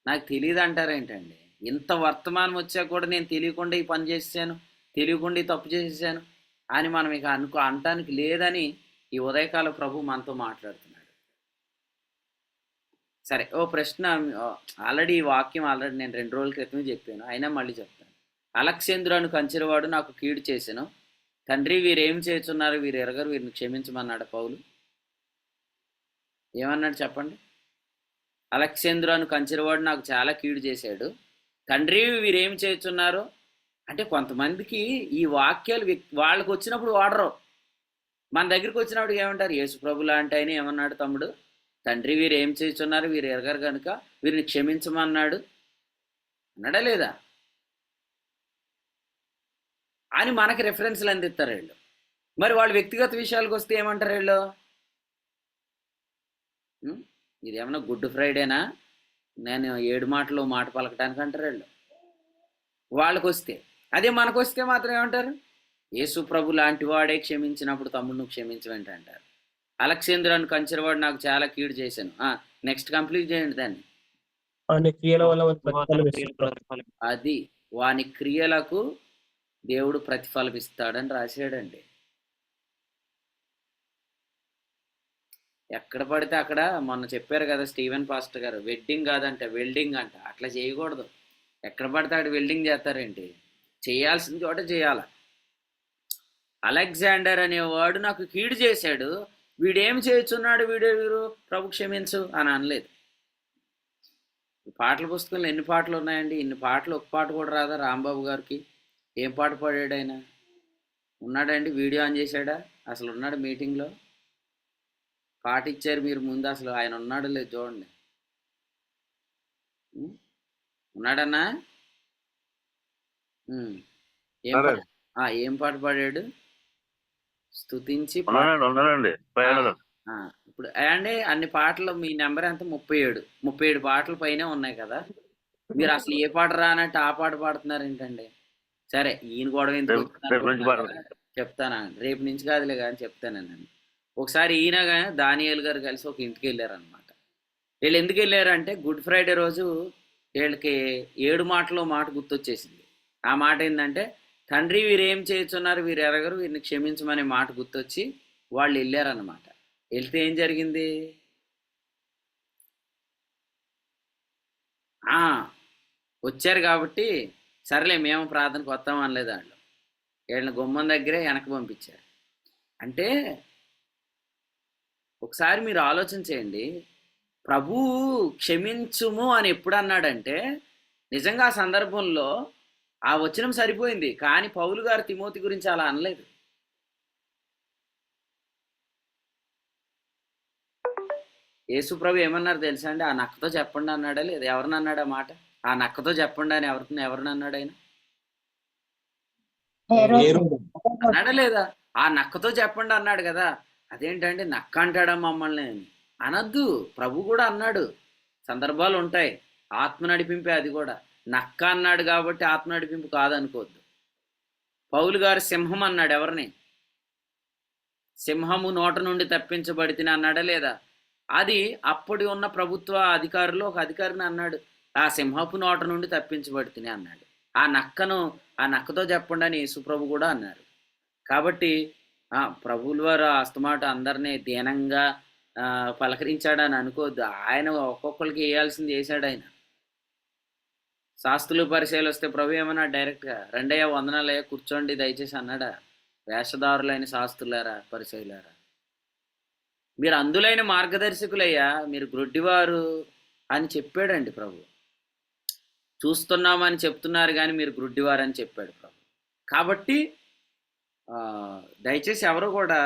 నాకు తెలియదు అంటారేంటండి, ఇంత వర్తమానం వచ్చా కూడా నేను తెలియకుండా ఈ పని చేశాను, తెలియకుండా ఈ తప్పు చేసేసాను అని మనం ఇక అనటానికి లేదని ఈ ఉదయకాల ప్రభు మనతో మాట్లాడుతున్నాడు. సరే, ఓ ప్రశ్న, ఆల్రెడీ ఈ వాక్యం నేను 2 రోజుల క్రితమే చెప్పాను, అయినా మళ్ళీ చెప్తాను. అలక్సేంద్రుని కంచెరవాడు నాకు కీడు చేశాను, తండ్రి వీరేం చేస్తున్నారు, వీరు ఎరగరు, వీరిని క్షమించమన్నాడు పౌలు. ఏమన్నాడు చెప్పండి, అలక్సేంద్రుని కంచెరవాడు నాకు చాలా కీడు చేశాడు, తండ్రి వీరేం చేస్తున్నారు అంటే కొంతమందికి ఈ వాక్యాలు వాళ్ళకు వచ్చినప్పుడు వాడరు, మన దగ్గరికి వచ్చినప్పుడు ఏమంటారు, యేసు ప్రభు లాంటి ఆయన ఏమన్నాడు తమ్ముడు, తండ్రి వీరు ఏం చేస్తున్నారు వీరు ఎరగరు కనుక వీరిని క్షమించమన్నాడు అన్నాడా లేదా అని మనకి రెఫరెన్స్లు అందిస్తారు వీళ్ళు. మరి వాళ్ళు వ్యక్తిగత విషయాలకు వస్తే ఏమంటారు వీళ్ళు, ఇదేమన్నా గుడ్ ఫ్రైడేనా, నేను 7 మాటలు మాట పలకటానికి అంటారు వీళ్ళు వాళ్ళకు వస్తే. అదే మనకు వస్తే మాత్రం ఏమంటారు, యేసు ప్రభు లాంటి వాడే క్షమించినప్పుడు తమ్ముడు నువ్వు క్షమించవేంటి అంటారు. అలెగ్జాండర్ కంచెరవాడు నాకు చాలా కీడు చేశాను. నెక్స్ట్ కంప్లీట్ చేయండి దాన్ని. అది వాని క్రియలకు దేవుడు ప్రతిఫలమిస్తాడని రాశాడండి. ఎక్కడ పడితే అక్కడ మొన్న చెప్పారు కదా స్టీవెన్ పాస్టర్ గారు, వెడ్డింగ్ కాదంట వెల్డింగ్ అంట, అట్లా చేయకూడదు. ఎక్కడ పడితే అక్కడ వెల్డింగ్ చేస్తారేంటి? చేయాల్సిన చోట చేయాల. అలెగ్జాండర్ అనేవాడు నాకు కీడు చేశాడు, వీడేం చేస్తున్నాడు, వీరు ప్రభు క్షమించు అని అనలేదు. పాటల పుస్తకంలో ఎన్ని పాటలు ఉన్నాయండి? ఇన్ని పాటలు ఒక పాట కూడా రాదా రాంబాబు గారికి? ఏం పాట పాడాడు ఆయన? ఉన్నాడండి? వీడియో ఆన్ చేశాడా? అసలు ఉన్నాడు మీటింగ్లో? పాట ఇచ్చారు మీరు ముందు, అసలు ఆయన ఉన్నాడు లేదు చూడండి. ఉన్నాడన్నా? ఏం పాట పాడాడు? స్తుతించి ఇప్పుడు అండి అన్ని పాటలు మీ నెంబర్ ఎంత? 37 పాటల పైన ఉన్నాయి కదా. మీరు అసలు ఏ పాట రానట్టు ఆ పాట పాడుతున్నారు ఏంటండి? సరే, ఈయన గొడవ ఎందుకు చెప్తానా? రేపు నుంచి కాదులే కానీ చెప్తానండి. ఒకసారి ఈయన దానియేలు గారు కలిసి ఒక ఇంటికి వెళ్ళారనమాట. వీళ్ళు ఎందుకు వెళ్ళారంటే గుడ్ ఫ్రైడే రోజు వీళ్ళకి 7 మాటలో మాట గుర్తొచ్చేసింది. ఆ మాట ఏంటంటే, తండ్రి వీరు ఏం చేస్తున్నారు, వీరు ఎరగరు, వీరిని క్షమించమనే మాట గుర్తొచ్చి వాళ్ళు వెళ్ళారన్నమాట. వెళ్తే ఏం జరిగింది? వచ్చారు కాబట్టి సరేలే మేము ప్రార్థనకు వస్తాం అనలేదు వాళ్ళు. వీళ్ళని గుమ్మం దగ్గరే వెనక పంపించారు. అంటే ఒకసారి మీరు ఆలోచన చేయండి, ప్రభు క్షమించుము అని ఎప్పుడు అన్నాడంటే నిజంగా ఆ సందర్భంలో ఆ వచనం సరిపోయింది. కానీ పౌలు గారు తిమోతి గురించి అలా అనలేదు. యేసు ప్రభు ఏమన్నారు తెలుసా అండి? ఆ నక్కతో చెప్పండి అన్నాడా లేదా? ఎవరిని అన్నాడు ఆ మాట? ఆ నక్కతో చెప్పండి అని ఎవరిని అన్నాడు ఆయన? అన్నాడా లేదా? ఆ నక్కతో చెప్పండి అన్నాడు కదా. అదేంటంటే నక్క అంటాడా మమ్మల్ని అని? అనద్దు. ప్రభు కూడా అన్నాడు, సందర్భాలు ఉంటాయి. ఆత్మ నడిపింపే అది కూడా. నక్క అన్నాడు కాబట్టి ఆత్మ నడిపింపు కాదనుకోవద్దు. పౌలు గారు సింహం అన్నాడు ఎవరిని? సింహము నోట నుండి తప్పించబడితే అన్నాడా లేదా? అది అప్పటి ఉన్న ప్రభుత్వ అధికారులు ఒక అధికారిని అన్నాడు, ఆ సింహపు నోట నుండి తప్పించబడితే అన్నాడు. ఆ నక్కతో చెప్పండి అని యేసుప్రభు కూడా అన్నారు. కాబట్టి ప్రభువుల వారు అస్తమాట అందరినీ దీనంగా పలకరించాడని అనుకోవద్దు. ఆయన ఒక్కొక్కరికి వేయాల్సింది వేసాడు. ఆయన శాస్త్రులు పరిచయాలు వస్తే ప్రభు ఏమన్నా డైరెక్ట్గా రెండయ్య వందనాలయ్యా కూర్చోండి దయచేసి అన్నాడా? వేషధారులైన శాస్త్రులారా పరిచయులారా, మీరు అందులైన మార్గదర్శకులయ్యా, మీరు గ్రుడ్డివారు అని చెప్పాడండి ప్రభు. చూస్తున్నామని చెప్తున్నారు కానీ మీరు గ్రుడ్డివారు అని చెప్పాడు ప్రభు. కాబట్టి దయచేసి ఎవరు కూడా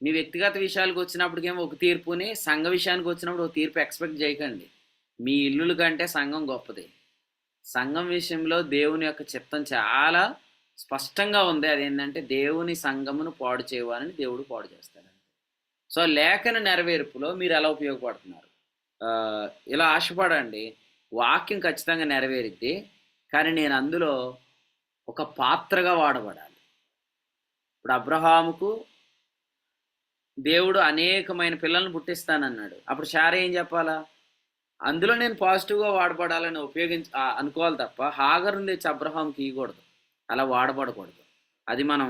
మీ వ్యక్తిగత విషయాలకు వచ్చినప్పటికేమో ఒక తీర్పుని, సంఘ విషయానికి వచ్చినప్పుడు ఒక తీర్పు ఎక్స్పెక్ట్ చేయకండి. మీ ఇల్లుల కంటే సంఘం గొప్పది. సంఘం విషయంలో దేవుని యొక్క చిత్తం చాలా స్పష్టంగా ఉంది. అదేంటంటే దేవుని సంఘమును పాడు చేయవాలని దేవుడు పాడు చేస్తాడు. సో లేఖన నెరవేర్పులో మీరు ఎలా ఉపయోగపడుతున్నారు? ఇలా ఆశపడండి, వాక్యం ఖచ్చితంగా నెరవేరిద్ది, కానీ నేను అందులో ఒక పాత్రగా వాడబడాలి. ఇప్పుడు అబ్రహాముకు దేవుడు అనేకమైన పిల్లలను పుట్టిస్తానన్నాడు. అప్పుడు శారా ఏం చెప్పాలా? అందులో నేను పాజిటివ్గా వాడబడాలని అనుకోవాలి తప్ప హాగరుని తెచ్చి అబ్రహాంకి ఇవ్వకూడదు, అలా వాడబడకూడదు. అది మనం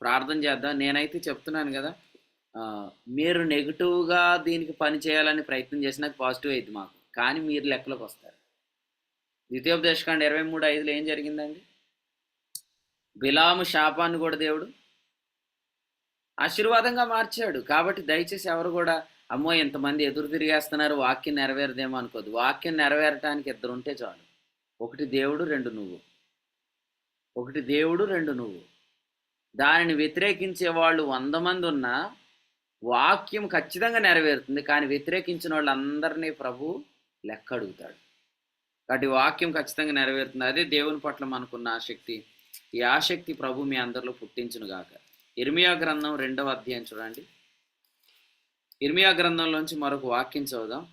ప్రార్థన చేద్దాం. నేనైతే చెప్తున్నాను కదా, మీరు నెగిటివ్గా దీనికి పని చేయాలని ప్రయత్నం చేసినా పాజిటివ్ అయింది మాకు, కానీ మీరు లెక్కలోకి వస్తారు. ద్వితీయోపదేశకాండ 23:5 ఏం జరిగిందండి? బిలాము శాపాన్ని కూడా దేవుడు ఆశీర్వాదంగా మార్చాడు. కాబట్టి దయచేసి ఎవరు కూడా అమ్మో ఎంతమంది ఎదురు తిరిగేస్తున్నారు, వాక్యం నెరవేరదేమో అనుకోద్దు. వాక్యం నెరవేరటానికి 2 ఉంటే చాలు. ఒకటి దేవుడు, 2 నువ్వు. ఒకటి దేవుడు, 2 నువ్వు. దానిని వ్యతిరేకించే వాళ్ళు 100 మంది ఉన్నా వాక్యం ఖచ్చితంగా నెరవేరుతుంది. కానీ వ్యతిరేకించిన వాళ్ళందరినీ ప్రభు లెక్క అడుగుతాడు. కాబట్టి వాక్యం ఖచ్చితంగా నెరవేరుతుంది. అదే దేవుని పట్ల మనకున్న ఆసక్తి. ఈ ఆసక్తి ప్రభు మీ అందరిలో పుట్టించును గాక. ఇర్మియా గ్రంథం 2వ అధ్యాయం చూడండి. ఇర్మియా గ్రంథంలోంచి మరొక వాక్యం చదువుదాం.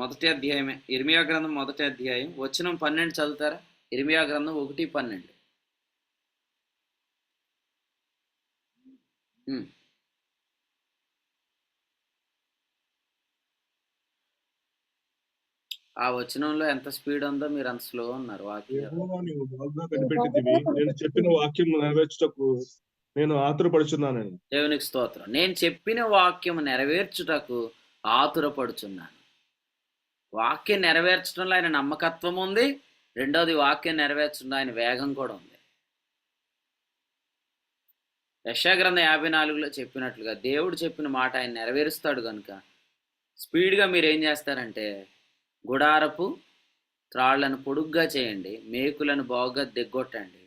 మొదటి అధ్యాయమే, ఇర్మియా గ్రంథం 1వ అధ్యాయం వచనం 12 చదువుతారా? ఇర్మియా గ్రంథం 1:12. ఆ వచనంలో ఎంత స్పీడ్ ఉందో మీరు అంత స్లో ఉన్నారు. వాక్యం నేను చెప్పిన వాక్యం నెరవేర్చుటకు నేను ఆతురపడుచున్నాను. దేవునికి స్తోత్రం. నేను చెప్పిన వాక్యం నెరవేర్చుటకు ఆతురపడుచున్నాను. వాక్యం నెరవేర్చడంలో ఆయన నమ్మకత్వం ఉంది. రెండోది వాక్యం నెరవేర్చున్న ఆయన వేగం కూడా ఉంది. యెషయా గ్రంథం 54లో చెప్పినట్లుగా దేవుడు చెప్పిన మాట ఆయన నెరవేరుస్తాడు కనుక స్పీడ్గా మీరు ఏం చేస్తారంటే గుడారపు త్రాళ్లను పొడుగ్గా చేయండి, మేకులను బాగుగా దిగ్గొట్టండి,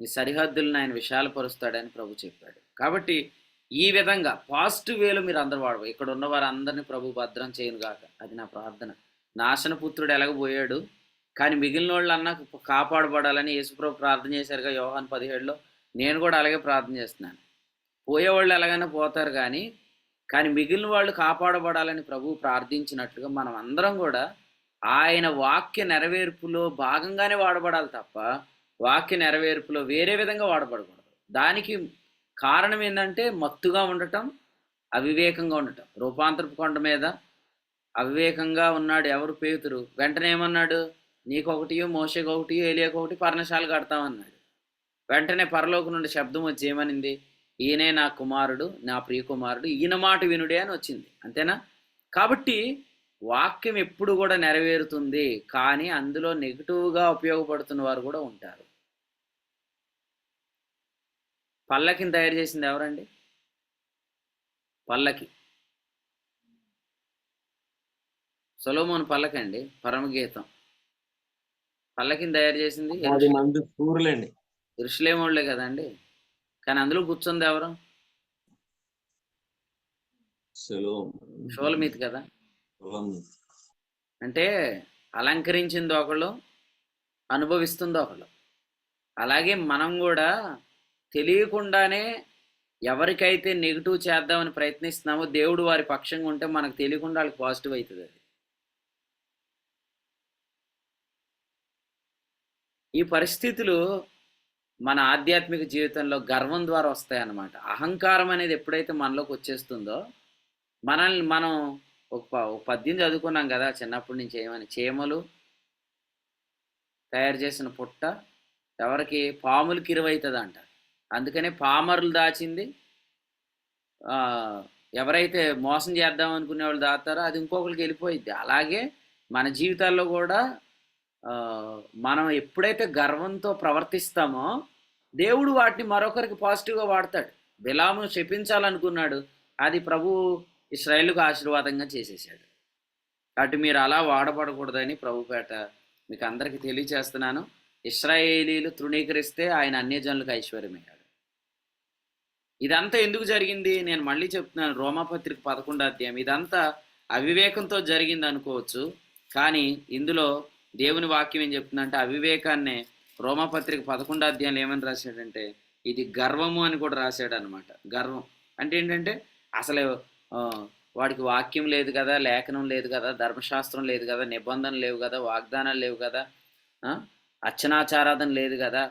ఈ సరిహద్దులను ఆయన విశాలపరుస్తాడని ప్రభు చెప్పాడు. కాబట్టి ఈ విధంగా పాజిటివ్ వేలో మీరు అందరూ వాడవు. ఇక్కడ ఉన్న వారందరినీ ప్రభు భద్రం చేయను గాక, అది నా ప్రార్థన. నాశనపుత్రుడు ఎలాగపోయాడు, కానీ మిగిలిన వాళ్ళు అన్నా కాపాడబడాలని యేసుప్రభు ప్రార్థన చేశారుగా యోహాను 17లో. నేను కూడా అలాగే ప్రార్థన చేస్తున్నాను. పోయేవాళ్ళు ఎలాగైనా పోతారు కానీ మిగిలిన వాళ్ళు కాపాడబడాలని ప్రభు ప్రార్థించినట్లుగా మనం అందరం కూడా ఆయన వాక్య నెరవేర్పులో భాగంగానే వాడబడాలి తప్ప వాక్య నెరవేర్పులో వేరే విధంగా వాడబడకూడదు. దానికి కారణం ఏంటంటే మత్తుగా ఉండటం, అవివేకంగా ఉండటం. రూపాంతరపు కొండ మీద అవివేకంగా ఉన్నాడు ఎవరు? పేతురు. వెంటనే ఏమన్నాడు? నీకొకటియో, మోషేకొకటియో, ఏలియాకొకటి పర్ణశాల కడతామన్నాడు. వెంటనే పరలోకం నుండి శబ్దం వచ్చి ఏమనింది? ఈయనే నా కుమారుడు, నా ప్రియ కుమారుడు, ఈయన మాట వినుడే అని వచ్చింది. అంతేనా? కాబట్టి వాక్యం ఎప్పుడు కూడా నెరవేరుతుంది, కానీ అందులో నెగిటివ్గా ఉపయోగపడుతున్న వారు కూడా ఉంటారు. పల్లకిని తయారు చేసింది ఎవరండి? పల్లకి సొలొమోను పల్లకండి, పరమగీతం. పల్లకిని తయారు చేసింది 10 మంది సూర్యులండి. యెరూషలేమోళ్ళే కదండి. కానీ అందులో కూర్చుంది ఎవరు? షోలమీతి కదా. అంటే అలంకరించింది ఒకళ్ళు, అనుభవిస్తుంది ఒకళ్ళు. అలాగే మనం కూడా తెలియకుండానే ఎవరికైతే నెగిటివ్ చేద్దామని ప్రయత్నిస్తున్నామో దేవుడు వారి పక్షంగా ఉంటే మనకు తెలియకుండా వాళ్ళకి పాజిటివ్ అవుతుంది. అది ఈ పరిస్థితులు మన ఆధ్యాత్మిక జీవితంలో గర్వం ద్వారా వస్తాయన్నమాట. అహంకారం అనేది ఎప్పుడైతే మనలోకి వచ్చేస్తుందో, మనల్ని మనం ఒక పద్యం చదువుకున్నాం కదా చిన్నప్పటి నుంచి, ఏమని? చీమలు తయారు చేసిన పుట్ట ఎవరికి? పాములకి ఇరువైతుంది అంట. అందుకనే పామరులు దాచింది ఎవరైతే మోసం చేద్దాం అనుకునే వాళ్ళు దాతారో అది ఇంకొకరికి వెళ్ళిపోయిద్ది. అలాగే మన జీవితాల్లో కూడా మనం ఎప్పుడైతే గర్వంతో ప్రవర్తిస్తామో దేవుడు వాటిని మరొకరికి పాజిటివ్గా వాడతాడు. బిలాము శపించాలనుకున్నాడు, అది ప్రభు ఇశ్రాయేలుకు ఆశీర్వాదంగా చేసేసాడు. కాబట్టి మీరు అలా వాడబడకూడదని ప్రభుపేట మీకు అందరికీ తెలియచేస్తున్నాను. ఇశ్రాయేలీలు తృణీకరిస్తే ఆయన అన్యజనులకు ఐశ్వర్యమయ్యాడు. ఇదంతా ఎందుకు జరిగింది? నేను మళ్ళీ చెప్తున్నాను, రోమాపత్రిక 11వ అధ్యాయం. ఇదంతా అవివేకంతో జరిగింది అనుకోవచ్చు, కానీ ఇందులో దేవుని వాక్యం ఏం చెప్తుందంటే అవివేకాన్నే రోమాపత్రిక 11వ అధ్యాయంలో ఏమని రాశాడంటే ఇది గర్వము అని కూడా రాశాడు అనమాట. గర్వం అంటే ఏంటంటే అసలు వాడికి వాక్యం లేదు కదా, లేఖనం లేదు కదా, ధర్మశాస్త్రం లేదు కదా, నిబంధనలు లేవు కదా, వాగ్దానాలు లేవు కదా, అర్చనాచారాధన లేదు కదా,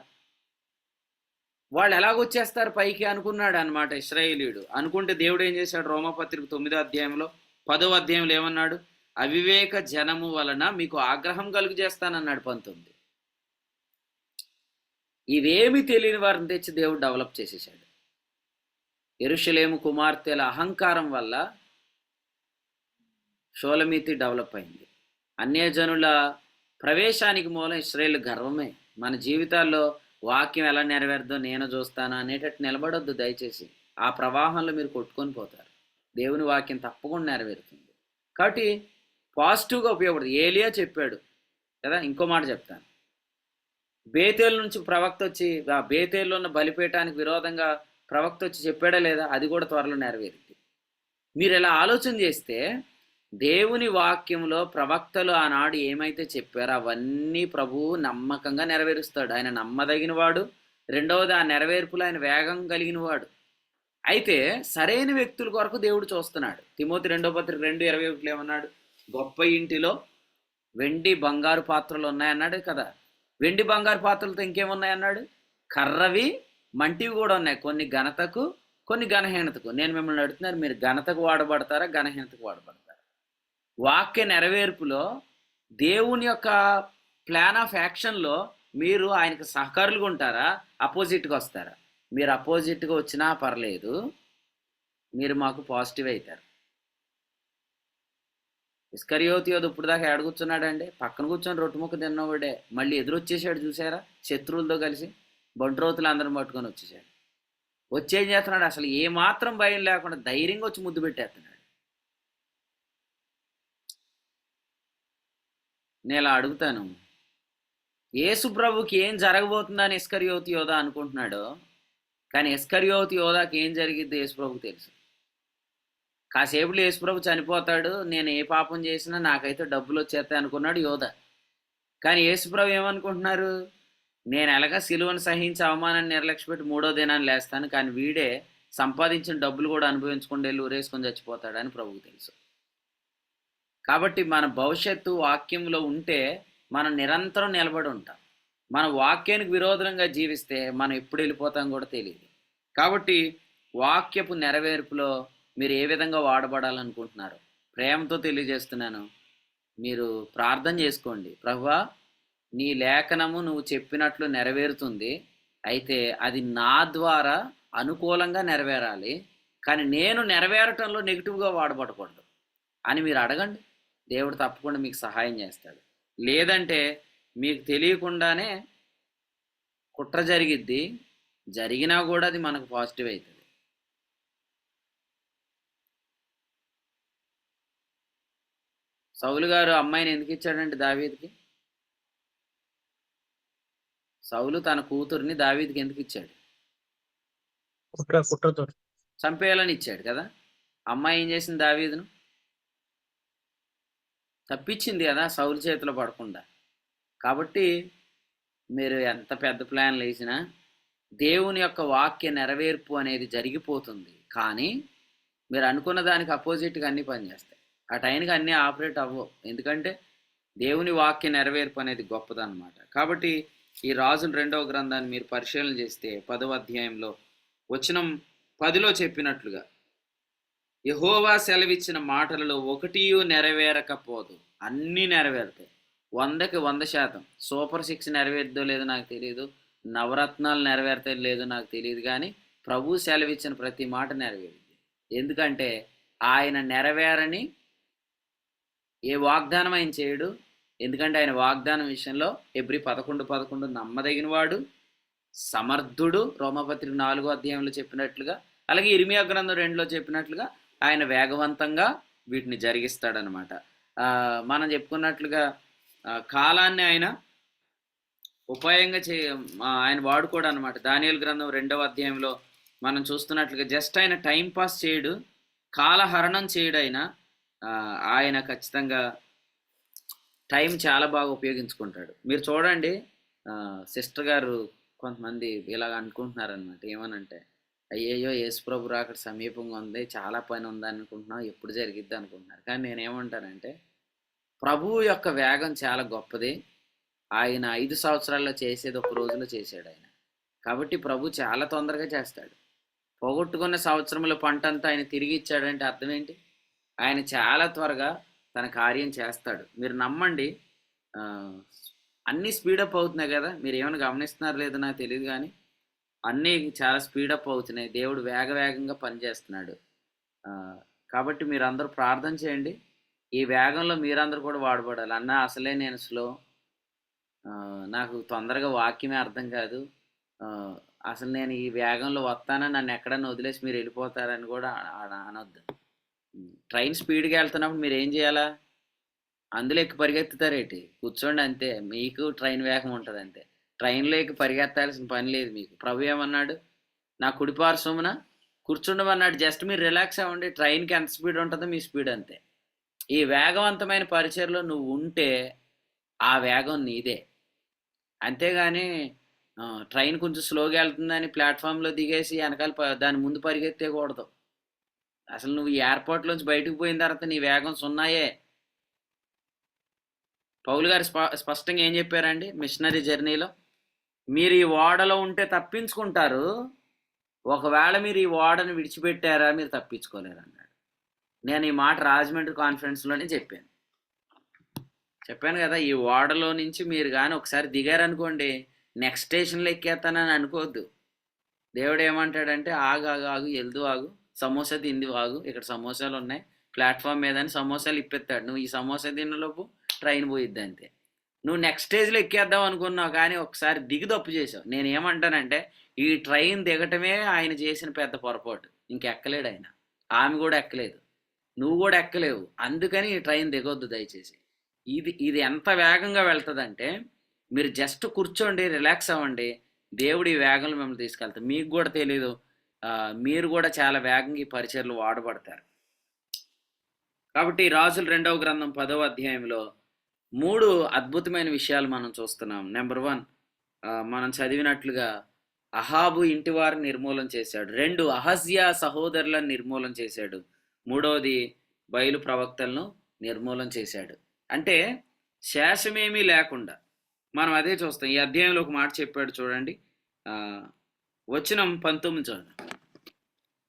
వాళ్ళు ఎలాగొచ్చేస్తారు పైకి అనుకున్నాడు అనమాట ఇశ్రాయేలీయుడు. అనుకుంటే దేవుడు ఏం చేశాడు? రోమాపత్రిక 9వ అధ్యాయంలో 10వ అధ్యాయంలో ఏమన్నాడు? అవివేక జనము వలన మీకు ఆగ్రహం కలుగు చేస్తానన్నాడు 19. ఇవేమి తెలియని వారిని తెచ్చి దేవుడు డెవలప్ చేసేసాడు. యెరూషలేము కుమార్తెల అహంకారం వల్ల షోలమీతి డెవలప్ అయింది. అన్యజనుల ప్రవేశానికి మూలం ఇశ్రాయేలు గర్వమే. మన జీవితాల్లో వాక్యం ఎలా నెరవేరుద్దో నేను చూస్తాను అనేటట్టు నిలబడొద్దు దయచేసి. ఆ ప్రవాహంలో మీరు కొట్టుకొని పోతారు. దేవుని వాక్యం తప్పకుండా నెరవేరుతుంది. కాబట్టి పాజిటివ్గా ఉపయోగపడుతుంది. ఏలియా చెప్పాడు కదా. ఇంకో మాట చెప్తాను, బేతేలు నుంచి ప్రవక్త వచ్చి బేతేల్లో ఉన్న బలిపీఠానికి విరోధంగా ప్రవక్త వచ్చి చెప్పాడా లేదా? అది కూడా త్వరలో నెరవేరింది. మీరు ఇలా ఆలోచన చేస్తే దేవుని వాక్యంలో ప్రవక్తలు ఆనాడు ఏమైతే చెప్పారో అవన్నీ ప్రభువు నమ్మకంగా నెరవేరుస్తాడు. ఆయన నమ్మదగిన వాడు. రెండవది, ఆ నెరవేర్పులో ఆయన వేగం కలిగిన వాడు. అయితే సరైన వ్యక్తుల కొరకు దేవుడు చూస్తున్నాడు. తిమోతి 2వ పత్రిక 2:21 ఏమన్నాడు? గొప్ప ఇంటిలో వెండి బంగారు పాత్రలు ఉన్నాయన్నాడు కదా. వెండి బంగారు పాత్రలతో ఇంకేమున్నాయన్నాడు? కర్రవి మంటివి కూడా ఉన్నాయి, కొన్ని ఘనతకు కొన్ని ఘనహీనతకు. నేను మిమ్మల్ని అడుగుతున్నాను, మీరు ఘనతకు వాడబడతారా, ఘనహీనతకు వాడబడతారా? వాక్య నెరవేర్పులో దేవుని యొక్క ప్లాన్ ఆఫ్ యాక్షన్లో మీరు ఆయనకు సహకారులుగా ఉంటారా, అపోజిట్గా వస్తారా? మీరు అపోజిట్గా వచ్చినా పర్లేదు, మీరు మాకు పాజిటివ్ అవుతారు. ఇస్కరియోతు యోధ ఇప్పుడు దాకా ఏడ కూర్చున్నాడండి? పక్కన కూర్చొని రొట్టె ముక్క తిన్నవాడే మళ్ళీ ఎదురొచ్చేసాడు చూసారా, శత్రువులతో కలిసి బంట్రోతులు అందరం పట్టుకొని వచ్చేసాడు. వచ్చేం చేస్తున్నాడు? అసలు ఏ మాత్రం భయం లేకుండా ధైర్యంగా వచ్చి ముద్దు పెట్టేస్తున్నాడు. నేను ఇలా అడుగుతాను, యేసు ప్రభుకి ఏం జరగబోతుందని ఇస్కరియోతు యోధ అనుకుంటున్నాడు, కానీ ఇస్కరియోతు యోధాకి ఏం జరిగిద్ది యేసు ప్రభుకి తెలుసు. కాసేపులో యేసు ప్రభు చనిపోతాడు, నేను ఏ పాపం చేసినా నాకైతే డబ్బులు వచ్చేస్తాయి అనుకున్నాడు యోధ. కానీ యేసు ప్రభు ఏమనుకుంటున్నారు, నేను ఎలాగా సిలువను సహించి అవమానాన్ని నిర్లక్ష్యపెట్టి 3వ దినాన్ని లేస్తాను, కానీ వీడే సంపాదించిన డబ్బులు కూడా అనుభవించుకుంటూ వెళ్ళి ఊరేసుకొని చచ్చిపోతాడని ప్రభువుకు తెలుసు. కాబట్టి మన భవిష్యత్తు వాక్యంలో ఉంటే మనం నిరంతరం నిలబడి ఉంటాం. మన వాక్యానికి విరోధంగా జీవిస్తే మనం ఎప్పుడు వెళ్ళిపోతాం కూడా తెలియదు. కాబట్టి వాక్యపు నెరవేర్పులో మీరు ఏ విధంగా వాడబడాలనుకుంటున్నారు ప్రేమతో తెలియజేస్తున్నాను. మీరు ప్రార్థన చేసుకోండి, ప్రభువా నీ లేఖనము నువ్వు చెప్పినట్లు నెరవేరుతుంది, అయితే అది నా ద్వారా అనుకూలంగా నెరవేరాలి, కానీ నేను నెరవేరటంలో నెగిటివ్గా వాడబడకూడదు అని మీరు అడగండి. దేవుడు తప్పకుండా మీకు సహాయం చేస్తాడు. లేదంటే మీకు తెలియకుండానే కుట్ర జరిగిద్ది, జరిగినా కూడా అది మనకు పాజిటివ్ అవుతుంది. సౌలు గారు అమ్మాయిని ఎందుకు ఇచ్చాడంటే దావీదుకి? సౌలు తన కూతుర్ని దావీదుకి ఎందుకు ఇచ్చాడు? కుట్రతో చంపేయాలని ఇచ్చాడు కదా. అమ్మాయి ఏం చేసింది? దావీదును తప్పించింది కదా సౌలు చేతిలో పడకుండా. కాబట్టి మీరు ఎంత పెద్ద ప్లాన్లు వేసినా దేవుని యొక్క వాక్య నెరవేర్పు అనేది జరిగిపోతుంది, కానీ మీరు అనుకున్న దానికి అపోజిట్గా అన్నీ పనిచేస్తాయి. ఆ టైంకి అన్నీ ఆపరేట్ అవ్వవు, ఎందుకంటే దేవుని వాక్య నెరవేర్పు అనేది గొప్పదన్నమాట. కాబట్టి ఈ రాజుల 2వ గ్రంథాన్ని మీరు పరిశీలన చేస్తే 10వ అధ్యాయంలో వచనం 10లో చెప్పినట్లుగా యెహోవా సెలవిచ్చిన మాటలలో ఒకటి నెరవేరకపోదు, అన్నీ నెరవేరుతాయి. 100కి 100%. సూపర్ 6 నెరవేరుద్దో లేదో నాకు తెలియదు, నవరత్నాలు నెరవేరుతాయో లేదో నాకు తెలియదు, కానీ ప్రభు సెలవిచ్చిన ప్రతి మాట నెరవేరుద్ది. ఎందుకంటే ఆయన నెరవేరని ఏ వాగ్దానం ఆయన చేయడు. ఎందుకంటే ఆయన వాగ్దానం విషయంలో ఎబ్రీ 11:11 నమ్మదగినవాడు, సమర్థుడు, రోమపత్రిక 4వ అధ్యాయంలో చెప్పినట్లుగా, అలాగే ఇర్మియా గ్రంథం 2లో చెప్పినట్లుగా ఆయన వేగవంతంగా వీటిని జరిగిస్తాడనమాట. మనం చెప్పుకున్నట్లుగా కాలాన్ని ఆయన ఉపాయంగా ఆయన వాడుకోడు అనమాట. దానియేలు గ్రంథం 2వ అధ్యాయంలో మనం చూస్తున్నట్లుగా జస్ట్ ఆయన టైం పాస్ చేయడు, కాలహరణం చేయడు. ఆయన ఖచ్చితంగా టైం చాలా బాగా ఉపయోగించుకుంటాడు. మీరు చూడండి, సిస్టర్ గారు కొంతమంది ఇలాగ అనుకుంటున్నారనమాట. ఏమనంటే, అయ్యయ్యో యేసుప్రభు రాకడ సమీపంగా ఉంది, చాలా పని ఉంది అనుకుంటున్నాం, ఎప్పుడు జరిగిద్ది అనుకుంటున్నారు. కానీ నేనేమంటానంటే, ప్రభువు యొక్క వేగం చాలా గొప్పది. ఆయన 5 సంవత్సరాల్లో చేసేది ఒక రోజులో చేశాడు ఆయన. కాబట్టి ప్రభు చాలా తొందరగా చేస్తాడు. పోగొట్టుకున్న సంవత్సరంలో పంట అంతా ఆయన తిరిగి ఇచ్చాడంటే అర్థం ఏంటి? ఆయన చాలా త్వరగా తన కార్యం చేస్తాడు. మీరు నమ్మండి. అన్నీ స్పీడప్ అవుతున్నాయి కదా, మీరు ఏమైనా గమనిస్తున్నారు లేదో నాకు తెలియదు, కానీ అన్నీ చాలా స్పీడప్ అవుతున్నాయి. దేవుడు వేగంగా పనిచేస్తున్నాడు. కాబట్టి మీరందరూ ప్రార్థన చేయండి, ఈ వేగంలో మీరందరూ కూడా వాడబడాలి. అన్న అసలే నేను స్లో, నాకు తొందరగా వాక్యమే అర్థం కాదు, అసలు నేను ఈ వేగంలో వస్తానని నన్ను ఎక్కడన్నా వదిలేసి మీరు వెళ్ళిపోతారని కూడా అనొద్దు. ట్రైన్ స్పీడ్గా వెళ్తున్నప్పుడు మీరు ఏం చేయాలా? అందులో ఎక్కి పరిగెత్తుతారేంటి? కూర్చోండి అంతే, మీకు ట్రైన్ వేగం ఉంటుంది అంతే. ట్రైన్లో ఎక్కి పరిగెత్తాల్సిన పని లేదు మీకు. ప్రభు ఏమన్నాడు? నా కుడిపార్శ్వమున కూర్చుండమన్నాడు. జస్ట్ మీరు రిలాక్స్ అవ్వండి. ట్రైన్కి ఎంత స్పీడ్ ఉంటుందో మీ స్పీడ్ అంతే. ఈ వేగవంతమైన పరిచయలో నువ్వు ఉంటే ఆ వేగం నీదే. అంతేగాని ట్రైన్ కొంచెం స్లోగా వెళ్తుందని ప్లాట్ఫామ్లో దిగేసి వెనకాల దాని ముందు పరిగెత్తేకూడదు. అసలు నువ్వు ఈ ఎయిర్పోర్ట్లోంచి బయటకు పోయిన తర్వాత నీ వేగం సున్నాయే. పౌలు గారు స్పష్టంగా ఏం చెప్పారండి మిషనరీ జర్నీలో? మీరు ఈ ఓడలో ఉంటే తప్పించుకుంటారు, ఒకవేళ మీరు ఈ ఓడను విడిచిపెట్టారా మీరు తప్పించుకోలేరు అన్నాడు. నేను ఈ మాట రాజమండ్రి కాన్ఫరెన్స్లోనే చెప్పాను కదా. ఈ ఓడలో నుంచి మీరు కానీ ఒకసారి దిగారనుకోండి, నెక్స్ట్ స్టేషన్లో ఎక్కేస్తానని అనుకోవద్దు. దేవుడు ఏమంటాడంటే, ఆగు, ఎల్దు ఆగు, సమోసా తింది ఆగు, ఇక్కడ సమోసాలు ఉన్నాయి, ప్లాట్ఫామ్ మీద అని సమోసాలు ఇప్పిస్తాడు. నువ్వు ఈ సమోసా తిన్నలోపు ట్రైన్ పోయిద్ది అంతే. నువ్వు నెక్స్ట్ స్టేజ్లో ఎక్కేద్దాం అనుకున్నావు, కానీ ఒకసారి దిగి తప్పు చేసావు. నేను ఏమంటానంటే ఈ ట్రైన్ దిగటమే ఆయన చేసిన పెద్ద పొరపాటు. ఇంకెక్కలేడు ఆయన, ఆమె కూడా ఎక్కలేదు, నువ్వు కూడా ఎక్కలేవు. అందుకని ఈ ట్రైన్ దిగొద్దు దయచేసి. ఇది ఎంత వేగంగా వెళ్తుందంటే మీరు జస్ట్ కూర్చోండి, రిలాక్స్ అవ్వండి, దేవుడి వేగంలో మిమ్మల్ని తీసుకెళ్తారు. మీకు కూడా తెలీదు, మీరు కూడా చాలా వేగంగా ఈ పరిచర్లు వాడబడతారు. కాబట్టి రాజుల 2వ గ్రంథం 10వ అధ్యాయంలో 3 అద్భుతమైన విషయాలు మనం చూస్తున్నాం. నెంబర్ 1, మనం చదివినట్లుగా అహాబు ఇంటి వారిని నిర్మూలన చేశాడు. 2, అహజ్యా సహోదరులను నిర్మూలన చేశాడు. 3వది బయలు ప్రవక్తలను నిర్మూలన చేశాడు. అంటే శేషమేమీ లేకుండా మనం అదే చూస్తాం. ఈ అధ్యాయంలో ఒక మాట చెప్పాడు చూడండి, వచనం 19 చూడండి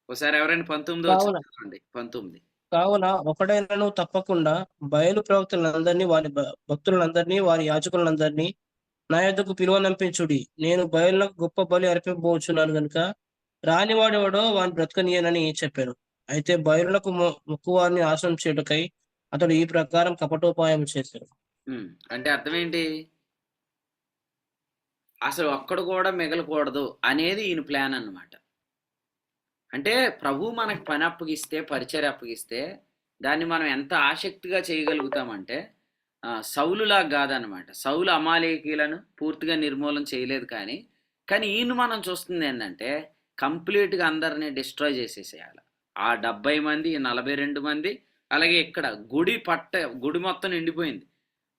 ఒకసారి. ఎవరైనా 19 చూడండి. 19 కావున ఒకడైనను తప్పకుండా బయలు ప్రవక్తలందరినీ, వారి భక్తులందరినీ, వారి యాజకులందరినీ నా యొద్దకు పిలువనంపించుడి. నేను బయలులకు గొప్ప బలి అర్పింపబోచున్నాను గనుక రానివాడెవడో వాని బ్రతకనీయనని చెప్పాను. అయితే బయలులకు మొక్కువారిని నాశనం చేయుటకై అతడు ఈ ప్రకారం కపటోపాయం చేశాడు. అంటే అర్థం ఏంటి? అసలు ఒక్కడు కూడా మిగలకూడదు అనేది ఈయన ప్లాన్ అన్నమాట. అంటే ప్రభు మనకు పని అప్పగిస్తే, పరిచర్య అప్పగిస్తే దాన్ని మనం ఎంత ఆసక్తిగా చేయగలుగుతామంటే సౌలులా కాదనమాట. సౌలు అమాలేకీలను పూర్తిగా నిర్మూలన చేయలేదు, కానీ ఈయన మనం చూస్తుంది ఏంటంటే కంప్లీట్గా అందరినీ డిస్ట్రాయ్ చేసేసేయాలి. ఆ 70 మంది, 42 మంది, అలాగే ఇక్కడ గుడి మొత్తం నిండిపోయింది,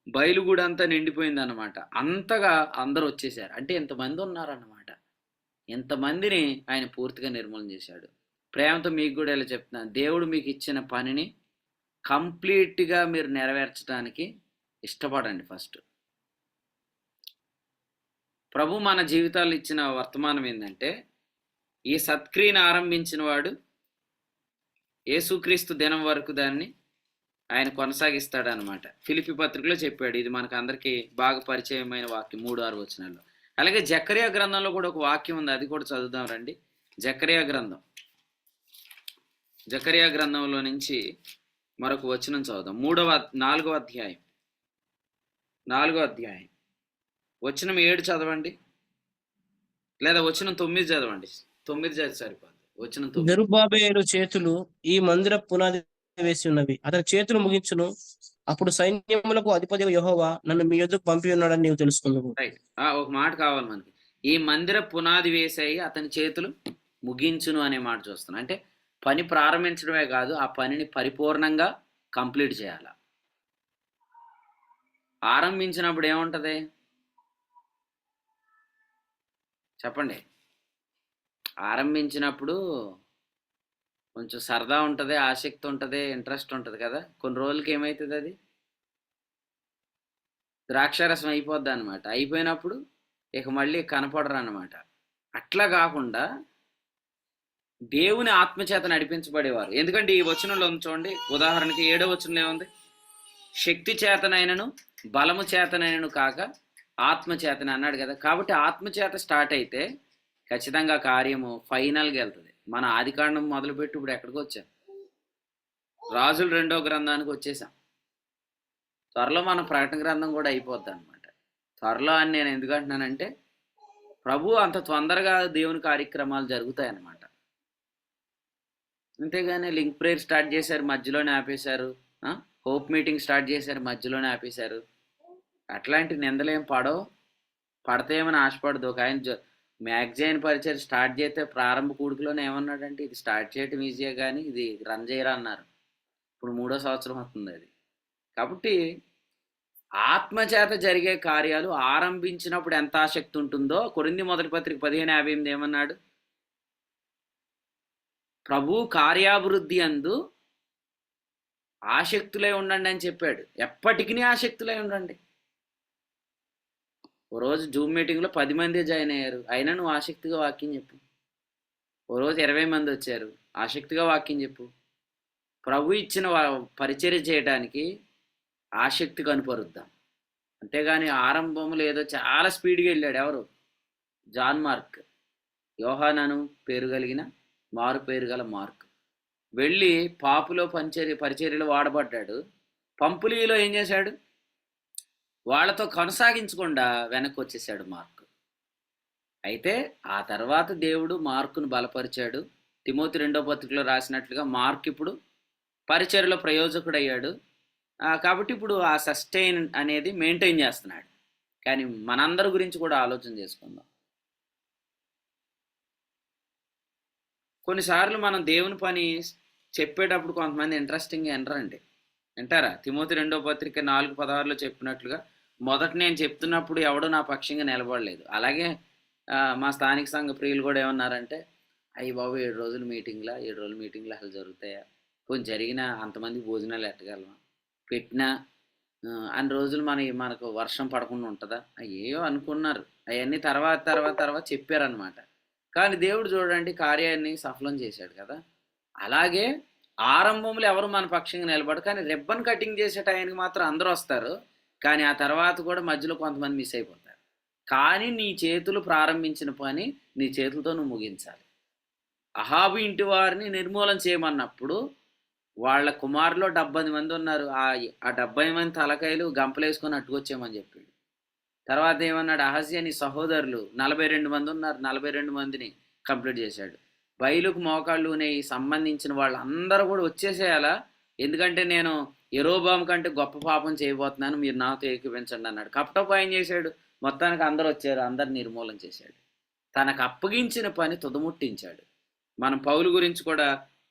బయలు గుడి అంతా నిండిపోయింది అనమాట. అంతగా అందరూ వచ్చేసారు. అంటే ఎంతమంది ఉన్నారన్నమాట. ఎంతమందిని ఆయన పూర్తిగా నిర్మూలన చేశాడు. ప్రేమతో మీకు కూడా ఇలా చెప్తున్నాను, దేవుడు మీకు ఇచ్చిన పనిని కంప్లీట్గా మీరు నెరవేర్చడానికి ఇష్టపడండి. ఫస్ట్ ప్రభు మన జీవితాలు ఇచ్చిన వర్తమానం ఏంటంటే ఈ సత్క్రియను ఆరంభించిన వాడు యేసుక్రీస్తు దినం వరకు దాన్ని ఆయన కొనసాగిస్తాడనమాట. ఫిలిప్పీ పత్రికలో చెప్పాడు. ఇది మనకు అందరికీ బాగా పరిచయమైన వాక్యం 3-6 వచనాల్లో. అలాగే జకర్యా గ్రంథంలో కూడా ఒక వాక్యం ఉంది, అది కూడా చదువుదాం రండి. జకర్యా గ్రంథంలో నుంచి మరొక వచనం చదువుదాం. 4వ అధ్యాయం వచనం 7 చదవండి, లేదా వచనం 9 చదవండి. 9 చదివి సరిపోదు. వచనం 9. జెరుబ్బాబెలు చేతులు ఈ మందిర పునాది వేసి ఉన్నవి, అతని చేతులు ముగించును. అప్పుడు సైన్యములకు అధిపతి యెహోవా నన్ను మీ యొద్దకు పంపి ఉన్నాడని నీవు తెలుసుకున్నావు. రైట్. ఒక మాట కావాలి మనకి. ఈ మందిర పునాది వేసాయి, అతని చేతులు ముగించును అనే మాట చూస్తున్నాం. అంటే పని ప్రారంభించడమే కాదు, ఆ పనిని పరిపూర్ణంగా కంప్లీట్ చేయాల. ఆరంభించినప్పుడు ఏముంటది చెప్పండి? ఆరంభించినప్పుడు కొంచెం సరదా ఉంటుంది, ఆసక్తి ఉంటుంది, ఇంట్రెస్ట్ ఉంటుంది కదా. కొన్ని రోజులకి ఏమవుతుంది, అది ద్రాక్షారసం అయిపోద్ది అనమాట. అయిపోయినప్పుడు ఇక మళ్ళీ కనపడరు అనమాట. అట్లా కాకుండా దేవుని ఆత్మచేత నడిపించబడేవారు. ఎందుకంటే ఈ వచనంలో చూడండి, ఉదాహరణకి 7వ వచనంలో ఏముంది? శక్తి చేతనైనను బలము చేతనైనను కాక ఆత్మచేతన అన్నాడు కదా. కాబట్టి ఆత్మచేత స్టార్ట్ అయితే ఖచ్చితంగా కార్యము ఫైనల్గా వెళ్తుంది. మన ఆదికాండం మొదలుపెట్టి ఇప్పుడు ఎక్కడికి వచ్చాం? రాజుల 2వ గ్రంథానికి వచ్చేసాం. త్వరలో మన ప్రకటన గ్రంథం కూడా అయిపోద్ది అనమాట. త్వరలో అని నేను ఎందుకు అంటున్నానంటే ప్రభు అంత తొందరగా దేవుని కార్యక్రమాలు జరుగుతాయి అన్నమాట. అంతేగాని లింక్ ప్రేయర్ స్టార్ట్ చేశారు, మధ్యలోనే ఆపేశారు. హోప్ మీటింగ్ స్టార్ట్ చేశారు, మధ్యలోనే ఆపేశారు. అట్లాంటి నిందలేం పడతాయేమని ఆశపడదు. ఒక ఆయన మ్యాగజైన్ పరిచయం స్టార్ట్ చేస్తే ప్రారంభ కూడికలోనే ఏమన్నాడంటే ఇది స్టార్ట్ చేయటం ఈజీయే కానీ ఇది రన్ చేయరా అన్నారు. ఇప్పుడు 3వ సంవత్సరం అవుతుంది అది. కాబట్టి ఆత్మచేత జరిగే కార్యాలు ఆరంభించినప్పుడు ఎంత ఆసక్తి ఉంటుందో, కొరింథీ మొదటి పత్రిక 15:58 ఏమన్నాడు? ప్రభు కార్యాభివృద్ధి అందు ఆసక్తులై ఉండండి అని చెప్పాడు. ఎప్పటికీ ఆసక్తులై ఉండండి. ఓ రోజు జూమ్ మీటింగ్లో 10 మంది జాయిన్ అయ్యారు, అయినా నువ్వు ఆసక్తిగా వాక్యం చెప్పు. ఓ రోజు 20 మంది వచ్చారు, ఆసక్తిగా వాక్యం చెప్పు. ప్రభు ఇచ్చిన పరిచర్య చేయడానికి ఆసక్తి కనుపరుద్దాం. అంతేగాని ఆరంభంలో ఏదో చాలా స్పీడ్గా వెళ్ళాడు. ఎవరు? John mark. యోహానను పేరు కలిగిన మారు పేరు గల మార్క్. వెళ్ళి పాపులో పరిచర్యలో వాడబడ్డాడు. పంపులీలో ఏం చేశాడు? వాళ్ళతో కొనసాగించకుండా వెనక్కి వచ్చేసాడు మార్కు. అయితే ఆ తర్వాత దేవుడు మార్కును బలపరిచాడు. తిమోతి 2వ పత్రికలో రాసినట్లుగా మార్క్ ఇప్పుడు పరిచర్యలో ప్రయోజకుడయ్యాడు. కాబట్టి ఇప్పుడు ఆ సస్టైన్ అనేది మెయింటైన్ చేస్తున్నాడు. కానీ మనందరి గురించి కూడా ఆలోచన చేసుకుందాం. కొన్నిసార్లు మనం దేవుని పని చెప్పేటప్పుడు కొంతమంది ఇంట్రెస్టింగ్గా వింటారా? తిమోతి 2వ పత్రిక 4:16లో చెప్పినట్లుగా, మొదట నేను చెప్తున్నప్పుడు ఎవడో నా పక్షంగా నిలబడలేదు. అలాగే మా స్థానిక సంఘ ప్రియులు కూడా ఏమన్నారంటే, అయ్యి బాబు 7 రోజుల మీటింగ్లా 7 రోజుల మీటింగ్లు అసలు జరుగుతాయా? కొంచెం జరిగినా అంతమంది భోజనాలు ఎట్టగలమా? పెట్టినా అన్ని రోజులు మనకు వర్షం పడకుండా ఉంటుందా? అయ్యేయో అనుకున్నారు. అవన్నీ తర్వాత చెప్పారనమాట. కానీ దేవుడు చూడండి కార్యాన్ని సఫలం చేశాడు కదా. అలాగే ఆరంభంలో ఎవరు మన పక్షంగా నిలబడరు, కానీ రిబ్బన్ కటింగ్ చేసే టైంకి మాత్రం అందరూ వస్తారు. కానీ ఆ తర్వాత కూడా మధ్యలో కొంతమంది మిస్ అయిపోతారు. కానీ నీ చేతులు ప్రారంభించిన పని నీ చేతులతో నువ్వు ముగించాలి. అహాబు ఇంటి వారిని నిర్మూలన చేయమన్నప్పుడు వాళ్ళ కుమారులో 70 మంది ఉన్నారు. ఆ 70 మంది తలకాయలు గంపలేసుకొని అట్టుకొచ్చేయమని చెప్పాడు. తర్వాత ఏమన్నాడు? అహజ్యా నీ సహోదరులు 42 మంది ఉన్నారు, 42 మందిని కంప్లీట్ చేశాడు. బయలుకు మోకాళ్ళు సంబంధించిన వాళ్ళందరూ కూడా వచ్చేసేయాలా, ఎందుకంటే నేను యెరోబాము కంటే గొప్ప పాపం చేయబోతున్నాను, మీరు నాతో ఏకీపించండి అన్నాడు. కపటపు ఆయన చేశాడు. మొత్తానికి అందరూ వచ్చారు, అందరు నిర్మూలన చేశాడు. తనకు అప్పగించిన పని తుదముట్టించాడు. మనం పౌలు గురించి కూడా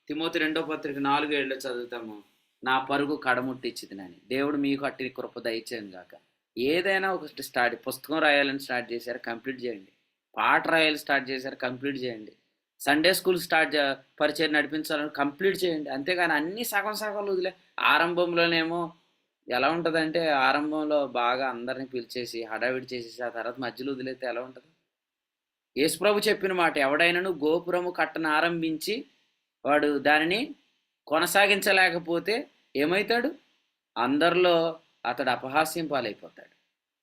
తిమోతి 2వ పత్రిక 4:7 చదువుతాము, నా పరుగు కడముట్టించిదినని. దేవుడు మీకు అట్టి కృప దయచేయను గాక. ఏదైనా ఒకటి పుస్తకం రాయాలని స్టార్ట్ చేశారు, కంప్లీట్ చేయండి. పాట రాయాలి స్టార్ట్ చేశారు, కంప్లీట్ చేయండి. సండే స్కూల్ పరిచయం నడిపించాలని కంప్లీట్ చేయండి. అంతేగాని అన్నీ సగం వదిలే. ఆరంభంలోనేమో ఎలా ఉంటుందంటే, ఆరంభంలో బాగా అందరిని పిలిచేసి హడావిడి చేసేసి ఆ తర్వాత మధ్యలో వదిలేస్తే ఎలా ఉంటుంది? యేసుప్రభు చెప్పిన మాట, ఎవడైనాను గోపురము కట్టను ఆరంభించి వాడు దానిని కొనసాగించలేకపోతే ఏమవుతాడు? అందరిలో అతడు అపహాస్యం పాలైపోతాడు.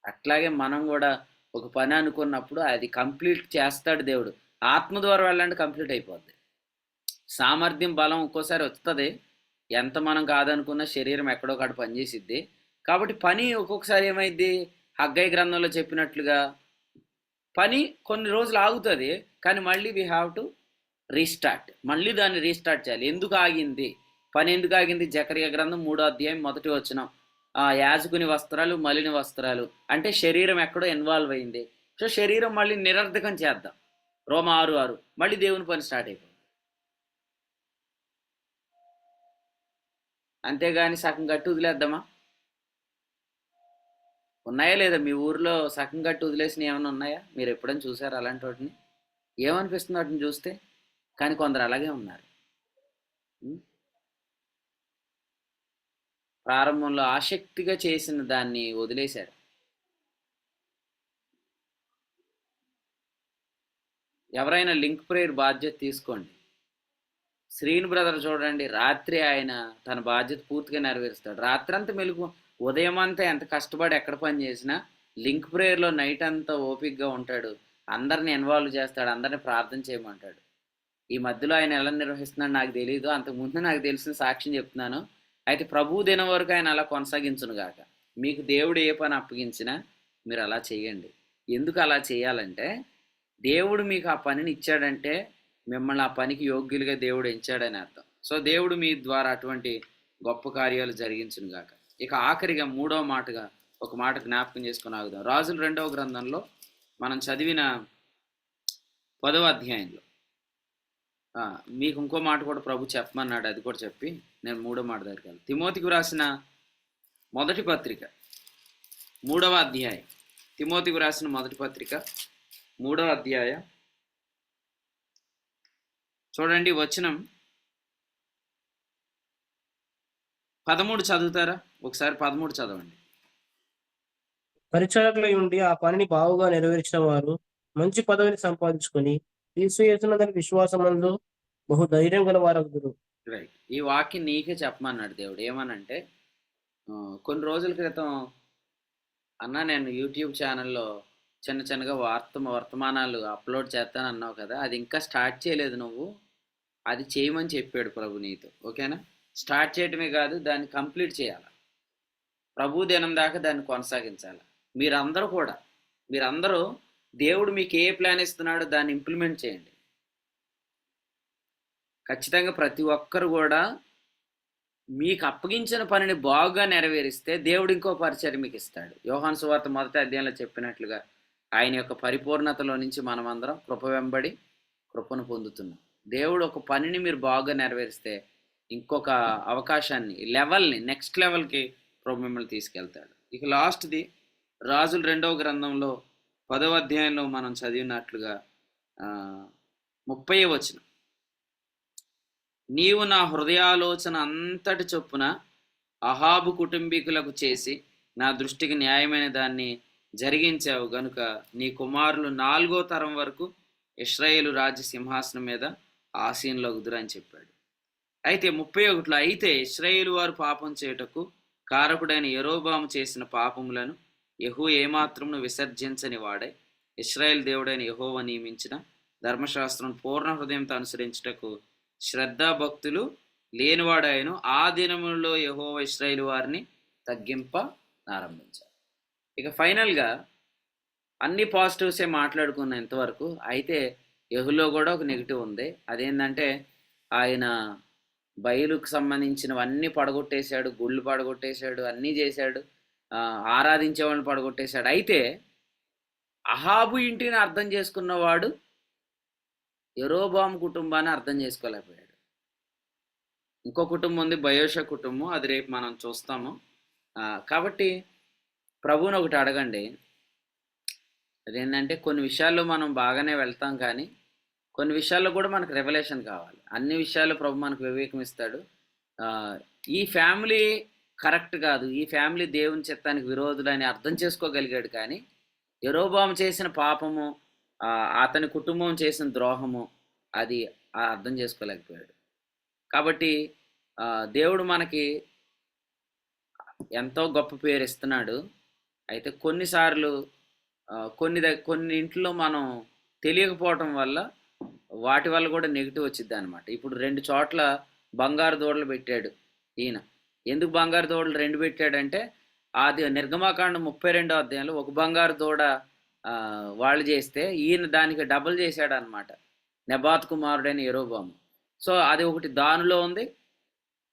అట్లాగే మనం కూడా ఒక పని అనుకున్నప్పుడు అది కంప్లీట్ చేస్తాడు దేవుడు. ఆత్మ ద్వారా వెళ్ళండి, కంప్లీట్ అయిపోద్ది. సామర్థ్యం బలం ఒక్కోసారి వస్తుంది, ఎంత మనం కాదనుకున్న శరీరం ఎక్కడో కాడ పనిచేసిద్ది. కాబట్టి పని ఒక్కొక్కసారి ఏమైద్ది? హగ్గయి గ్రంథంలో చెప్పినట్లుగా పని కొన్ని రోజులు ఆగుతుంది, కానీ మళ్ళీ వీ హ్యావ్ టు రీస్టార్ట్. మళ్ళీ దాన్ని రీస్టార్ట్ చేయాలి. ఎందుకు ఆగింది పని? ఎందుకు ఆగింది? జకర్యా గ్రంథం 3వ అధ్యాయం 1వ వచనం, యాజకుని వస్త్రాలు మలిన వస్త్రాలు అంటే శరీరం ఎక్కడో ఇన్వాల్వ్ అయింది. సో శరీరం మళ్ళీ నిరర్ధకం చేద్దాం. రోమా 6:6 మళ్ళీ దేవుని పని స్టార్ట్ అయిపోయింది. అంతేగాని సగం గట్టి వదిలేద్దామా? ఉన్నాయా లేదా మీ ఊర్లో సగం గట్టి వదిలేసినవి ఏమైనా ఉన్నాయా? మీరు ఎప్పుడైనా చూసారు అలాంటి వాటిని? ఏమనిపిస్తుంది వాటిని చూస్తే? కానీ కొందరు అలాగే ఉన్నారు. ప్రారంభంలో ఆసక్తిగా చేసిన దాన్ని వదిలేశారు. ఎవరైనా లింక్ ప్రేయర్ బాధ్యత తీసుకోండి. శ్రీను బ్రదర్ చూడండి, రాత్రి ఆయన తన బాధ్యత పూర్తిగా నెరవేరుస్తాడు. రాత్రంతా మెలుగు, ఉదయం అంతా ఎంత కష్టపడి ఎక్కడ పని చేసినా లింక్ ప్రేయర్లో నైట్ అంతా ఓపిక్గా ఉంటాడు. అందరిని ఇన్వాల్వ్ చేస్తాడు, అందరిని ప్రార్థన చేయమంటాడు. ఈ మధ్యలో ఆయన ఎలా నిర్వహిస్తున్నాడు నాకు తెలియదు, అంతకుముందు నాకు తెలిసిన సాక్ష్యం చెప్తున్నాను. అయితే ప్రభు దినం వరకు ఆయన అలా కొనసాగించును గాక. మీకు దేవుడు ఏ పని అప్పగించినా మీరు అలా చేయండి. ఎందుకు అలా చేయాలంటే, దేవుడు మీకు ఆ పనిని ఇచ్చాడంటే మిమ్మల్ని ఆ పనికి యోగ్యులుగా దేవుడు ఎంచాడని అర్థం. సో దేవుడు మీ ద్వారా అటువంటి గొప్ప కార్యాలు జరిగించును గాక. ఇక ఆఖరిగా 3వ మాటగా ఒక మాట జ్ఞాపకం చేసుకుని ఆగుదాం. రాజుల 2వ గ్రంథంలో మనం చదివిన 10వ అధ్యాయంలో మీకు ఇంకో మాట కూడా ప్రభు చెప్పమన్నాడు, అది కూడా చెప్పి నేను 3వ మాట దగ్గరికి వెళ్ళాను. తిమోతికి రాసిన మొదటి పత్రిక 3వ అధ్యాయం. తిమోతికి రాసిన మొదటి పత్రిక 3వ అధ్యాయం చూడండి, వచనం 13 చదువుతారా? ఒకసారి 13 చదవండి. పరిచారకులై ఉండి ఆ పనిని బావుగా నెరవేర్చిన వారు మంచి పదవిని సంపాదించుకొని క్రీస్తు యేసునందలి విశ్వాసమందు బహు ధైర్యం గల వారగుదురు. రైట్. ఈ వాక్యం నీకే చెప్పమన్నాడు దేవుడు. ఏమనంటే, కొన్ని రోజుల క్రితం అన్నా నేను యూట్యూబ్ ఛానల్లో చిన్నగా వర్తమానాలు అప్లోడ్ చేస్తాను అన్నావు కదా, అది ఇంకా స్టార్ట్ చేయలేదు నువ్వు, అది చేయమని చెప్పాడు ప్రభు నీతో. ఓకేనా? స్టార్ట్ చేయటమే కాదు, దాన్ని కంప్లీట్ చేయాలి. ప్రభు దినం దాకా దాన్ని కొనసాగించాలి. మీరందరూ దేవుడు మీకు ఏ ప్లాన్ ఇస్తున్నాడో దాన్ని ఇంప్లిమెంట్ చేయండి. ఖచ్చితంగా ప్రతి ఒక్కరు కూడా మీకు అప్పగించిన పనిని బాగా నెరవేరిస్తే దేవుడు ఇంకో పరిచర్య మీకు ఇస్తాడు. యోహాను సువార్త 1వ అధ్యాయంలో చెప్పినట్లుగా ఆయన యొక్క పరిపూర్ణతలో నుంచి మనమందరం కృప వెంబడి కృపను పొందుతున్నాం. దేవుడు ఒక పనిని మీరు బాగా నెరవేరిస్తే ఇంకొక అవకాశాన్ని, లెవెల్ని, నెక్స్ట్ లెవెల్కి ప్రభు మిమ్మల్ని తీసుకెళ్తాడు. ఇక లాస్ట్ది రాజుల 2వ గ్రంథంలో 10వ అధ్యాయంలో మనం చదివినట్లుగా 30వ వచనం, నీవు నా హృదయాలోచన అంతటి చొప్పున అహాబు కుటుంబీకులకు చేసి నా దృష్టికి న్యాయమైన దాన్ని జరిగించావు గనుక నీ కుమారులు 4వ తరం వరకు ఇశ్రాయేలు రాజ్య సింహాసనం మీద ఆసీనులగుదురని చెప్పాడు. అయితే 31లో, అయితే ఇశ్రాయేలు వారు పాపం చేయుటకు కారకుడైన యెరోబాము చేసిన పాపములను యెహూ ఏమాత్రమును విసర్జించని వాడే ఇశ్రాయేల్ దేవుడైన యెహోవా నియమించిన ధర్మశాస్త్రం పూర్ణ హృదయంతో అనుసరించుటకు శ్రద్ధాభక్తులు లేనివాడాయను. ఆ దినములలో యెహోవా ఇశ్రాయేలు వారిని తగ్గింప ఆరంభించారు. ఇక ఫైనల్గా అన్ని పాజిటివ్సే మాట్లాడుకున్న ఇంతవరకు. అయితే యెహూలో కూడా ఒక నెగిటివ్ ఉంది. అదేంటంటే ఆయన బయలుకు సంబంధించినవన్నీ పడగొట్టేశాడు, గుళ్ళు పడగొట్టేశాడు, అన్నీ చేశాడు, ఆరాధించే వాళ్ళని పడగొట్టేశాడు. అయితే అహాబు ఇంటిని అర్థం చేసుకున్నవాడు యెరోబాము కుటుంబాన్ని అర్థం చేసుకోలేకపోయాడు. ఇంకో కుటుంబం ఉంది, బయోషా కుటుంబం, అది రేపు మనం చూస్తాము. కాబట్టి ప్రభువుని ఒకటి అడగండి. అదేంటంటే కొన్ని విషయాల్లో మనం బాగానే వెళ్తాం, కానీ కొన్ని విషయాల్లో కూడా మనకు రెవల్యూషన్ కావాలి. అన్ని విషయాల్లో ప్రభు మనకు వివేకం ఇస్తాడు. ఈ ఫ్యామిలీ కరెక్ట్ కాదు, ఈ ఫ్యామిలీ దేవుని చిత్తానికి విరోధులని అర్థం చేసుకోగలిగాడు, కానీ యెరోబాము చేసిన పాపము, అతని కుటుంబం చేసిన ద్రోహము, అది అర్థం చేసుకోలేకపోయాడు. కాబట్టి దేవుడు మనకి ఎంతో గొప్ప పేరు ఇస్తున్నాడు. అయితే కొన్నిసార్లు కొన్ని ఇంట్లో మనం తెలియకపోవటం వల్ల వాటి వల్ల కూడా నెగిటివ్ వచ్చింది అనమాట. ఇప్పుడు 2 చోట్ల బంగారు దూడలు పెట్టాడు ఈయన. ఎందుకు బంగారు దూడలు 2 పెట్టాడంటే, అది నిర్గమాకాండం 32వ అధ్యాయంలో ఒక బంగారు దూడ వాళ్ళు చేస్తే ఈయన దానికి డబుల్ చేశాడు అనమాట, నెబాత్ కుమారుడైన యెరోబాము. సో అది ఒకటి దానిలో ఉంది,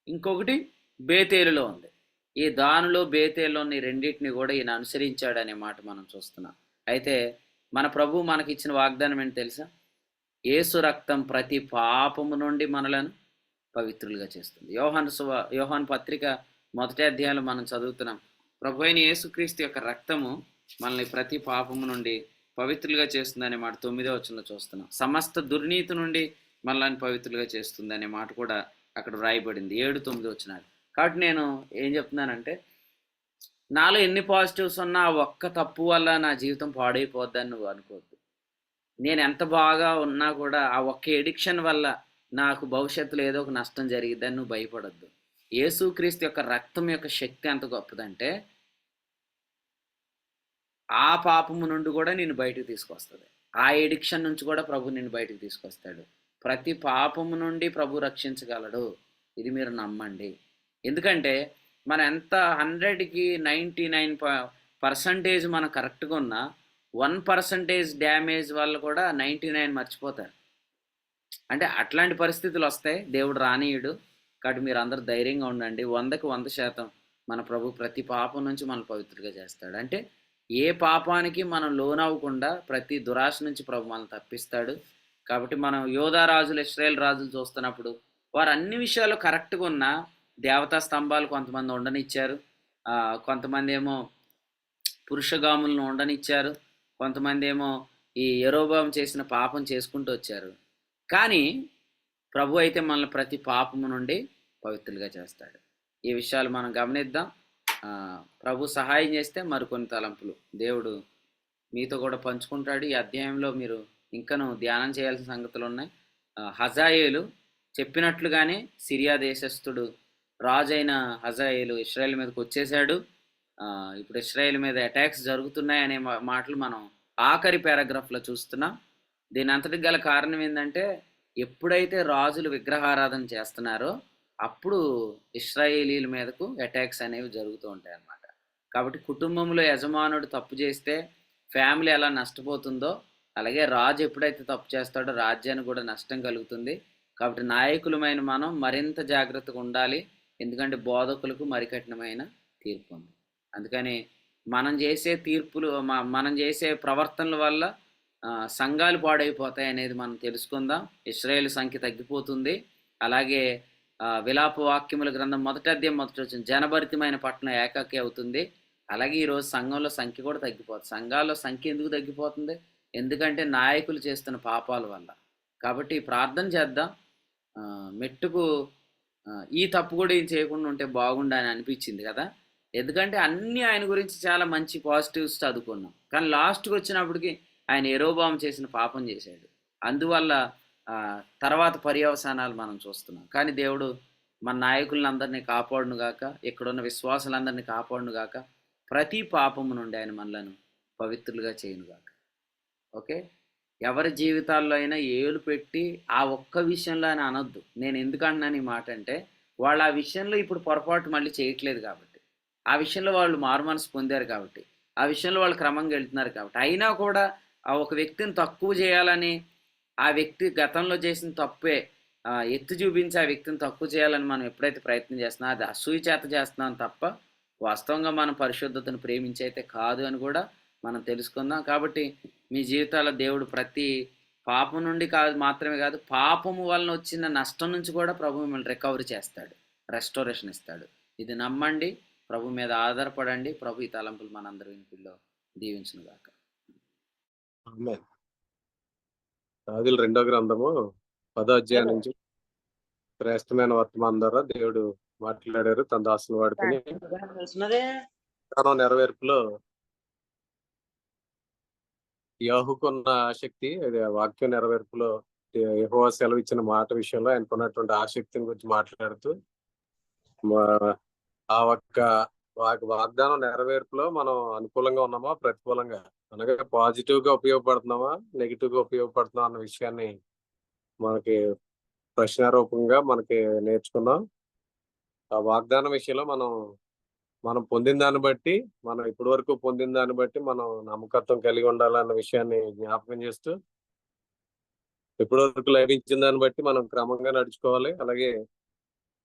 ఇంకొకటి బేతేలులో ఉంది. ఈ దానిలో బేతేలులోని రెండింటిని కూడా ఈయన అనుసరించాడు అనే మాట మనం చూస్తున్నాం. అయితే మన ప్రభు మనకి ఇచ్చిన వాగ్దానం ఏంటి తెలుసా? యేసు రక్తం ప్రతి పాపము నుండి మనలను పవిత్రులుగా చేస్తుంది. యోహాను పత్రిక 1వ అధ్యాయంలో మనం చదువుతున్నాం, ప్రభు అయిన యేసుక్రీస్తు యొక్క రక్తము మనల్ని ప్రతి పాపము నుండి పవిత్రులుగా చేస్తుంది అనే మాట 9వ వచనంలో చూస్తున్నాం. సమస్త దుర్నీతి నుండి మనల్ని పవిత్రులుగా చేస్తుంది అనే మాట కూడా అక్కడ వ్రాయబడింది 7, 9 వచనాలు. కాబట్టి నేను ఏం చెప్తున్నానంటే, నాలో ఎన్ని పాజిటివ్స్ ఉన్నా ఒక్క తప్పు వల్ల నా జీవితం పాడైపోద్దని నువ్వు అనుకోవద్దు. నేను ఎంత బాగా ఉన్నా కూడా ఆ ఒక్క ఎడిక్షన్ వల్ల నాకు భవిష్యత్తులో ఏదో ఒక నష్టం జరిగిద్దని నువ్వు భయపడద్దు. యేసుక్రీస్తు యొక్క రక్తం యొక్క శక్తి ఎంత గొప్పదంటే, ఆ పాపము నుండి కూడా నిన్ను బయటకు తీసుకొస్తుంది. ఆ ఎడిక్షన్ నుంచి కూడా ప్రభు నిన్ను బయటకు తీసుకొస్తాడు. ప్రతి పాపము నుండి ప్రభు రక్షించగలడు. ఇది మీరు నమ్మండి. ఎందుకంటే మనం ఎంత 100కి 99% మనం కరెక్ట్గా ఉన్నా 1% డ్యామేజ్ వల్ల కూడా 99 మర్చిపోతారు. అంటే అట్లాంటి పరిస్థితులు వస్తాయి, దేవుడు రానీయుడు. కాబట్టి మీరు అందరూ ధైర్యంగా ఉండండి. 100కి 100% మన ప్రభు ప్రతి పాపం నుంచి మనం పవిత్రులుగా చేస్తాడు. అంటే ఏ పాపానికి మనం లోనవ్వకుండా ప్రతి దురాశ నుంచి ప్రభు మనల్ని తప్పిస్తాడు. కాబట్టి మనం యోధా రాజులు, ఇశ్రాయేల్ రాజులు చూస్తున్నప్పుడు వారు అన్ని విషయాలు కరెక్ట్గా ఉన్నా దేవతా స్తంభాలు కొంతమంది ఉండనిచ్చారు, కొంతమంది ఏమో పురుషగాములను ఉండనిచ్చారు, కొంతమంది ఏమో ఈ యెరోబాము చేసిన పాపం చేసుకుంటూ వచ్చారు. కానీ ప్రభు అయితే మనల్ని ప్రతి పాపము నుండి పవిత్రులుగా చేస్తాడు. ఈ విషయాలు మనం గమనిద్దాం. ప్రభు సహాయం చేస్తే మరికొన్ని తలంపులు దేవుడు మీతో కూడా పంచుకుంటాడు. ఈ అధ్యాయంలో మీరు ఇంకనూ ధ్యానం చేయాల్సిన సంగతులు ఉన్నాయి. హజాయేలు చెప్పినట్లుగానే సిరియా దేశస్థుడు రాజైన హజాయేలు ఇశ్రాయేల్ మీదకి వచ్చేసాడు. ఇప్పుడు ఇశ్రాయేల్ మీద అటాక్స్ జరుగుతున్నాయనే మాటలు మనం ఆఖరి పారాగ్రాఫ్లో చూస్తున్నాం. దీని అంతటికి గల కారణం ఏంటంటే, ఎప్పుడైతే రాజులు విగ్రహారాధన చేస్తున్నారో అప్పుడు ఇశ్రాయేలీల మీదకు అటాక్స్ అనేవి జరుగుతూ ఉంటాయి అన్నమాట. కాబట్టి కుటుంబంలో యజమానుడు తప్పు చేస్తే ఫ్యామిలీ ఎలా నష్టపోతుందో, అలాగే రాజు ఎప్పుడైతే తప్పు చేస్తాడో రాజ్యానికి కూడా నష్టం కలుగుతుంది. కాబట్టి నాయకులమైన మనం మరింత జాగ్రత్తగా ఉండాలి. ఎందుకంటే బోధకులకు మరి కఠినమైన తీర్పు ఉంది. అందుకని మనం చేసే తీర్పులు మనం చేసే ప్రవర్తనల వల్ల సంఘాలు పాడైపోతాయి అనేది మనం తెలుసుకుందాం. ఇశ్రాయేలు సంఖ్య తగ్గిపోతుంది. అలాగే విలాప వాక్యముల గ్రంథం 1వ అధ్యాయం 1వ వచనం, జనభరితమైన పట్టణం ఏకాకి అవుతుంది. అలాగే ఈరోజు సంఘంలో సంఖ్య కూడా తగ్గిపోతుంది. సంఘాల్లో సంఖ్య ఎందుకు తగ్గిపోతుంది? ఎందుకంటే నాయకులు చేస్తున్న పాపాల వల్ల. కాబట్టి ప్రార్థన చేద్దాం. మెట్టుకు ఈ తప్పు కూడా ఏం చేయకుండా ఉంటే బాగుండని అనిపించింది కదా. ఎందుకంటే అన్నీ ఆయన గురించి చాలా మంచి పాజిటివ్స్ చదువుకున్నాం, కానీ లాస్ట్కి వచ్చినప్పటికి ఆయన యెరోబాము చేసిన పాపం చేశాడు. అందువల్ల తర్వాత పర్యవసానాలు మనం చూస్తున్నాం. కానీ దేవుడు మన నాయకులను అందరినీ కాపాడును గాక, ఇక్కడున్న విశ్వాసులందరినీ కాపాడును గాక, ప్రతి పాపము నుండి ఆయన మనలను పవిత్రులుగా చేయను గాక. ఓకే, ఎవరి జీవితాల్లో అయినా ఏలు పెట్టి ఆ ఒక్క విషయంలో అని అనొద్దు. నేను ఎందుకంటున్నాను ఈ మాట అంటే, వాళ్ళు ఆ విషయంలో ఇప్పుడు పొరపాటు మళ్ళీ చేయట్లేదు కాబట్టి, ఆ విషయంలో వాళ్ళు మారుమనసు పొందారు కాబట్టి, ఆ విషయంలో వాళ్ళు క్రమంగా వెళ్తున్నారు కాబట్టి, అయినా కూడా ఆ ఒక వ్యక్తిని తక్కువ చేయాలని, ఆ వ్యక్తి గతంలో చేసిన తప్పే ఎత్తి చూపించి ఆ వ్యక్తిని తక్కువ చేయాలని మనం ఎప్పుడైతే ప్రయత్నం చేస్తున్నాం, అది అసూయ చేత చేస్తున్నాం తప్ప వాస్తవంగా మనం పరిశుద్ధతను ప్రేమించి అయితే కాదు అని కూడా మనం తెలుసుకుందాం. కాబట్టి మీ జీవితాల దేవుడు ప్రతి పాపం నుండి మాత్రమే కాదు, పాపము వలన వచ్చిన నష్టం నుంచి కూడా ప్రభు మిమ్మల్ని రికవరీ చేస్తాడు, రెస్టోరేషన్ ఇస్తాడు. ఇది నమ్మండి, ప్రభు మీద ఆధారపడండి. ప్రభు ఈ తలంపులు మనందరి వినికిల్లో దీవించును గాక. ఆమేన్. ఆదిల 2వ గ్రంథము 10వ అధ్యాయం నుంచి శ్రేష్టమైన వర్తమానం ద్వారా దేవుడు మాట్లాడారు తన దాసులు వాడుకొని. నెరవేర్పులో యెహోవాకున్న ఆసక్తి, అది వాక్యం నెరవేర్పులో యెహోవా సెలవు ఇచ్చిన మాట విషయంలో ఆయనకున్నటువంటి ఆసక్తిని గురించి మాట్లాడుతూ, ఆ ఒక్క వాగ్దానం నెరవేర్పులో మనం అనుకూలంగా ఉన్నామా, ప్రతికూలంగా, అనగా పాజిటివ్ గా ఉపయోగపడుతున్నామా, నెగిటివ్ గా ఉపయోగపడుతున్నామా అన్న విషయాన్ని మనకి ప్రశ్నారూపంగా మనకి నేర్చుకున్నాం. ఆ వాగ్దానం విషయంలో మనం పొందిన దాన్ని బట్టి, మనం ఇప్పటి వరకు పొందిన దాన్ని బట్టి మనం నమ్మకత్వం కలిగి ఉండాలన్న విషయాన్ని జ్ఞాపకం చేస్తూ, ఇప్పటి వరకు లభించిన దాన్ని బట్టి మనం క్రమంగా నడుచుకోవాలి. అలాగే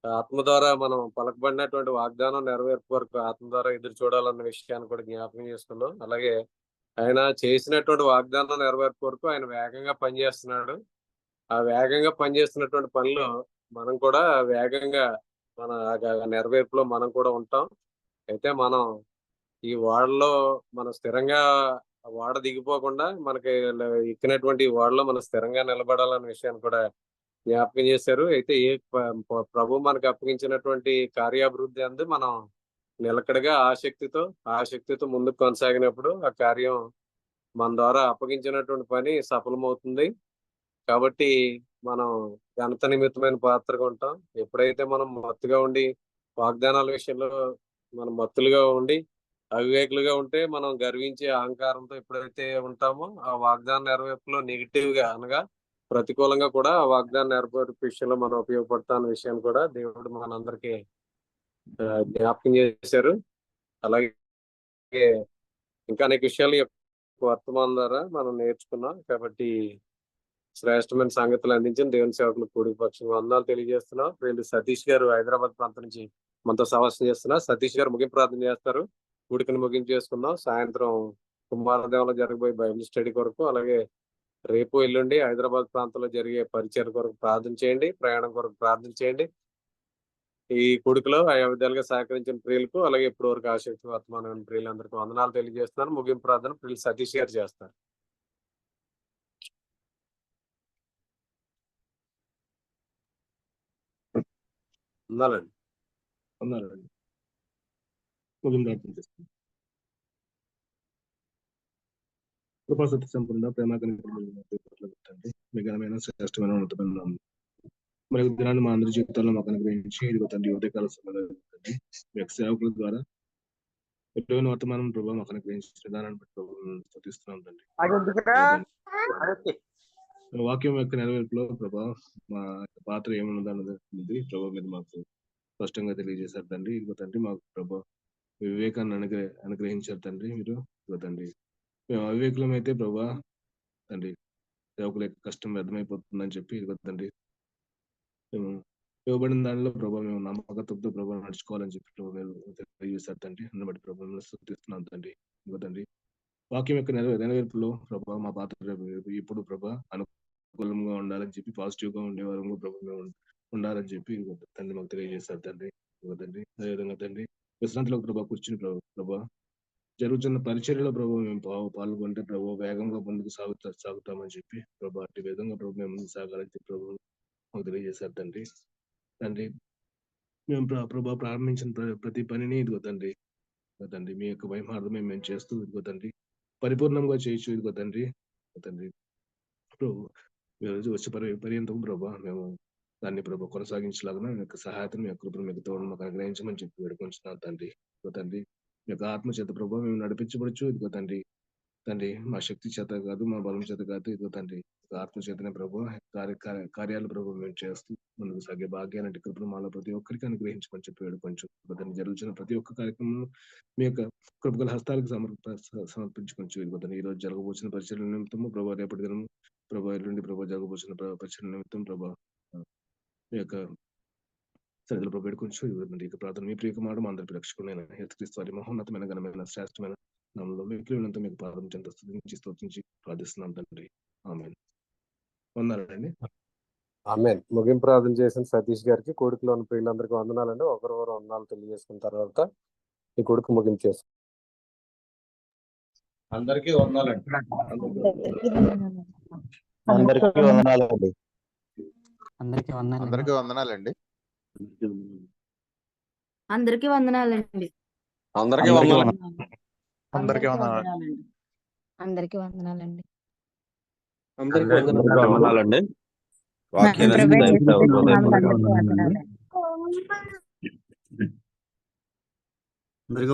ఆత్మ ద్వారా మనం పలకబడినటువంటి వాగ్దానం నెరవేర్పు వరకు ఆత్మ ద్వారా ఎదురు చూడాలన్న విషయాన్ని కూడా జ్ఞాపకం చేసుకున్నాం. అలాగే ఆయన చేసినటువంటి వాగ్దానం నెరవేర్పు వరకు ఆయన వేగంగా పనిచేస్తున్నాడు. ఆ వేగంగా పనిచేస్తున్నటువంటి పనిలో మనం కూడా వేగంగా మన నెరవేర్పులో మనం కూడా ఉంటాం. అయితే మనం ఈ ఓడలో మనం స్థిరంగా ఓడ దిగిపోకుండా మనకి ఎక్కినటువంటి ఓడలో మనం స్థిరంగా నిలబడాలన్న విషయాన్ని కూడా జ్ఞాపకం చేశారు. అయితే ప్రభు మనకు అప్పగించినటువంటి కార్యాభివృద్ధి అందు మనం నిలకడగా ఆసక్తితో ముందుకు కొనసాగినప్పుడు ఆ కార్యం మన ద్వారా అప్పగించినటువంటి పని సఫలమవుతుంది. కాబట్టి మనం ఘనత నిమిత్తమైన పాత్రగా ఉంటాం. ఎప్పుడైతే మనం మత్తుగా ఉండి వాగ్దానాల విషయంలో మనం మత్తులుగా ఉండి అవివేకులుగా ఉంటే, మనం గర్వించే అహంకారంతో ఎప్పుడైతే ఉంటామో ఆ వాగ్దాన నెరవేర్పులో నెగిటివ్ గా, అనగా ప్రతికూలంగా కూడా ఆ వాగ్దాన నెరవేర్పు విషయంలో మనం ఉపయోగపడతాం అనే విషయాన్ని కూడా దేవుడు మనందరికీ జ్ఞాపకం చేశారు. అలాగే ఇంకా అనేక విషయాలు వర్తమానం ద్వారా మనం నేర్చుకున్నాం. కాబట్టి శ్రేష్టమైన సంగతులు అందించిన దేవుని సేవకులు కూడి పక్షంగా వందనాలు తెలియజేస్తున్నాం. వీళ్ళు సతీష్ గారు హైదరాబాద్ ప్రాంతం నుంచి మనతో సహవాసం చేస్తున్నారు. సతీష్ గారు ముగింపు ప్రార్థన చేస్తారు. కూడికను ముగింపు చేసుకుందాం. సాయంత్రం కుమారదేవంలో జరగబోయే బైబిల్ స్టడీ కొరకు, అలాగే రేపు ఎల్లుండి హైదరాబాద్ ప్రాంతంలో జరిగే పరిచయం కొరకు ప్రార్థన చేయండి. ప్రయాణం కొరకు ప్రార్థన చేయండి. ఈ కూడికలో ఆయా విధాలుగా సహకరించిన ప్రియులకు, అలాగే ఇప్పటి వరకు ఆసక్తి వర్తమానమైన ప్రియులందరికీ వందనాలు తెలియజేస్తున్నాను. ముగింపు ప్రార్థన ప్రియులు సతీష్ గారు చేస్తారు. ఉన్నారండి. ముగింపు చేస్తాను. కృపా సత్య సంపూర్ణ ప్రేమ పెట్టండి. మీ ఘనమైన శ్రేష్టమైన ఉన్నతమైన మరి దినాన్ని మా అందరి జీవితాల్లో మాకు అనుగ్రహించి, ఇదిగో తండ్రి ఉదయకాల సమయంలో మీ యొక్క సేవకుల ద్వారా ఎటువంటి వర్తమానం ప్రభావం మాకు అనుగ్రహించిన విధానాన్ని బట్టి స్తుతిస్తున్నాం తండ్రి. వాక్యం యొక్క నెరవేర్పులో ప్రభా మా యొక్క పాత్ర ఏమున్నదన్నది ప్రభా మీరు మాకు స్పష్టంగా తెలియజేశారు తండ్రి. ఇదిగో తండ్రి మాకు ప్రభా వివేకాన్ని అనుగ్రహించారు తండ్రి మీరు. ఇదిగో తండ్రి మేము అవివేకులం అయితే ప్రభా తండ్రి సేవకుల యొక్క కష్టం వ్యర్థమైపోతుందని చెప్పి ఇదిగో తండ్రి మేము ఇవ్వబడిన దానిలో ప్రభావ మేము నమ్మకత్వంతో ప్రభావ నడుచుకోవాలని చెప్పి ప్రభావ మీరు తెలియజేశారు తండ్రి. అన్న బట్టి ప్రభావ మిమ్మల్ని స్తుతిస్తున్నాం తండ్రి. ఇదిగో తండ్రి వాక్యం యొక్క నెరవేర్పులో ప్రభావ మా పాత్ర ఇప్పుడు ప్రభా అనుకూలంగా ఉండాలని చెప్పి పాజిటివ్ గా ఉండేవారు ప్రభావ మేము ఉండాలని చెప్పి ఇదిగో తండ్రి మాకు తెలియజేశారు తండ్రి. ఇదిగో తండ్రి అదేవిధంగా తండ్రి విశ్రాంతిలో ప్రభావ కూర్చుని ప్రభా జరుగుతున్న పరిచర్యలో ప్రభావ మేము పాల్గొంటే ప్రభావ వేగంగా ముందుకు సాగుతామని చెప్పి ప్రభా అట్టి విధంగా ప్రభావ మేము ముందుకు సాగాలని చెప్పి ప్రభావ మాకు తెలియజేశారు తండ్రి. తండ్రి మేము ప్రభా ప్రారంభించిన ప్రతి పనిని ఇదిగో తండ్రి తండ్రి మీ యొక్క మహిమార్థమే మేము చేస్తూ ఇదిగో తండ్రి పరిపూర్ణంగా చేయొచ్చు ఇదిగో తండ్రి. తండ్రి ప్రభు వచ్చే పర్యంతం ప్రభా మేము దాన్ని ప్రభు కొనసాగించలాగా మీ యొక్క సహాయతను మీ యొక్క కృపను మీకు తోడు మాకు అనుగ్రహించమని చెప్పి వేడుకొంచున్నాం తండ్రి. ఇదిగో తండ్రి మీ యొక్క ఆత్మ చేత ప్రభావ మేము నడిపించబడచ్చు ఇదిగో తండ్రి. తండ్రి మా శక్తి చేత కాదు మా బలం చేత కాదు ఇదిగో తండ్రి ఆత్మ చేతనే ప్రభు కార్యాలు ప్రభు మేము చేస్తూ ముందుకు సాగే భాగ్యాన్ని కృపను మాలో ప్రతి ఒక్కరికి అనుగ్రహించమని చెప్పి వేడుకొంచు. దాన్ని జరుగుతున్న ప్రతి ఒక్క కార్యక్రమం మీ యొక్క కృపగల హస్తాలకు సమర్పించుకోవచ్చు. ఇదిగో తండ్రి ఈ రోజు జరగబోచిన పరిచర్ల నిమిత్తము ప్రభావ రేపటి దినం ప్రభావ ఎల్లుండి ప్రభావ జరగబోచిన పరిచర్ల నిమిత్తం ప్రభావ మీ యొక్క సరిగ్గా ప్రభు వేడుకొంచు. ఇక ప్రార్థన మీ ప్రియక మాట మా అందరి రక్షకుడైన యేసుక్రీస్తు వారి మహోన్నతమైన ఘనమైన శ్రేష్టమైన నామములో మిగిలినంత మీకు పాదం చెంత స్తుతించి ప్రార్థిస్తున్నాం తండ్రి. ఆమేన్. వందనాలండి. ఆమేన్. ముగింపు ప్రార్థన చేసిన సతీష్ గారికి కొడుకులో ఉన్న ప్రియులందరికీ వందనాలండి. ఒకరికొకరు వందనాలు తెలియజేసుకున్న తర్వాత ఈ కొడుకు ముగింపు చేస్తాం. అందరికీ వందనాలండి. అందరికీ వందనాలండి. అందరికీ వందనాలండి. అందరికీ వందనాలండి. అందరికీ వందనాలండి. అందరికీ వందనాలు. అందరికీ వందనాలండి. అందరికీ వందనాలండి. అందరికీ వందనాలండి. ప్రభు యేసు క్రీస్తు నామములో అందరికీ వందనాలండి.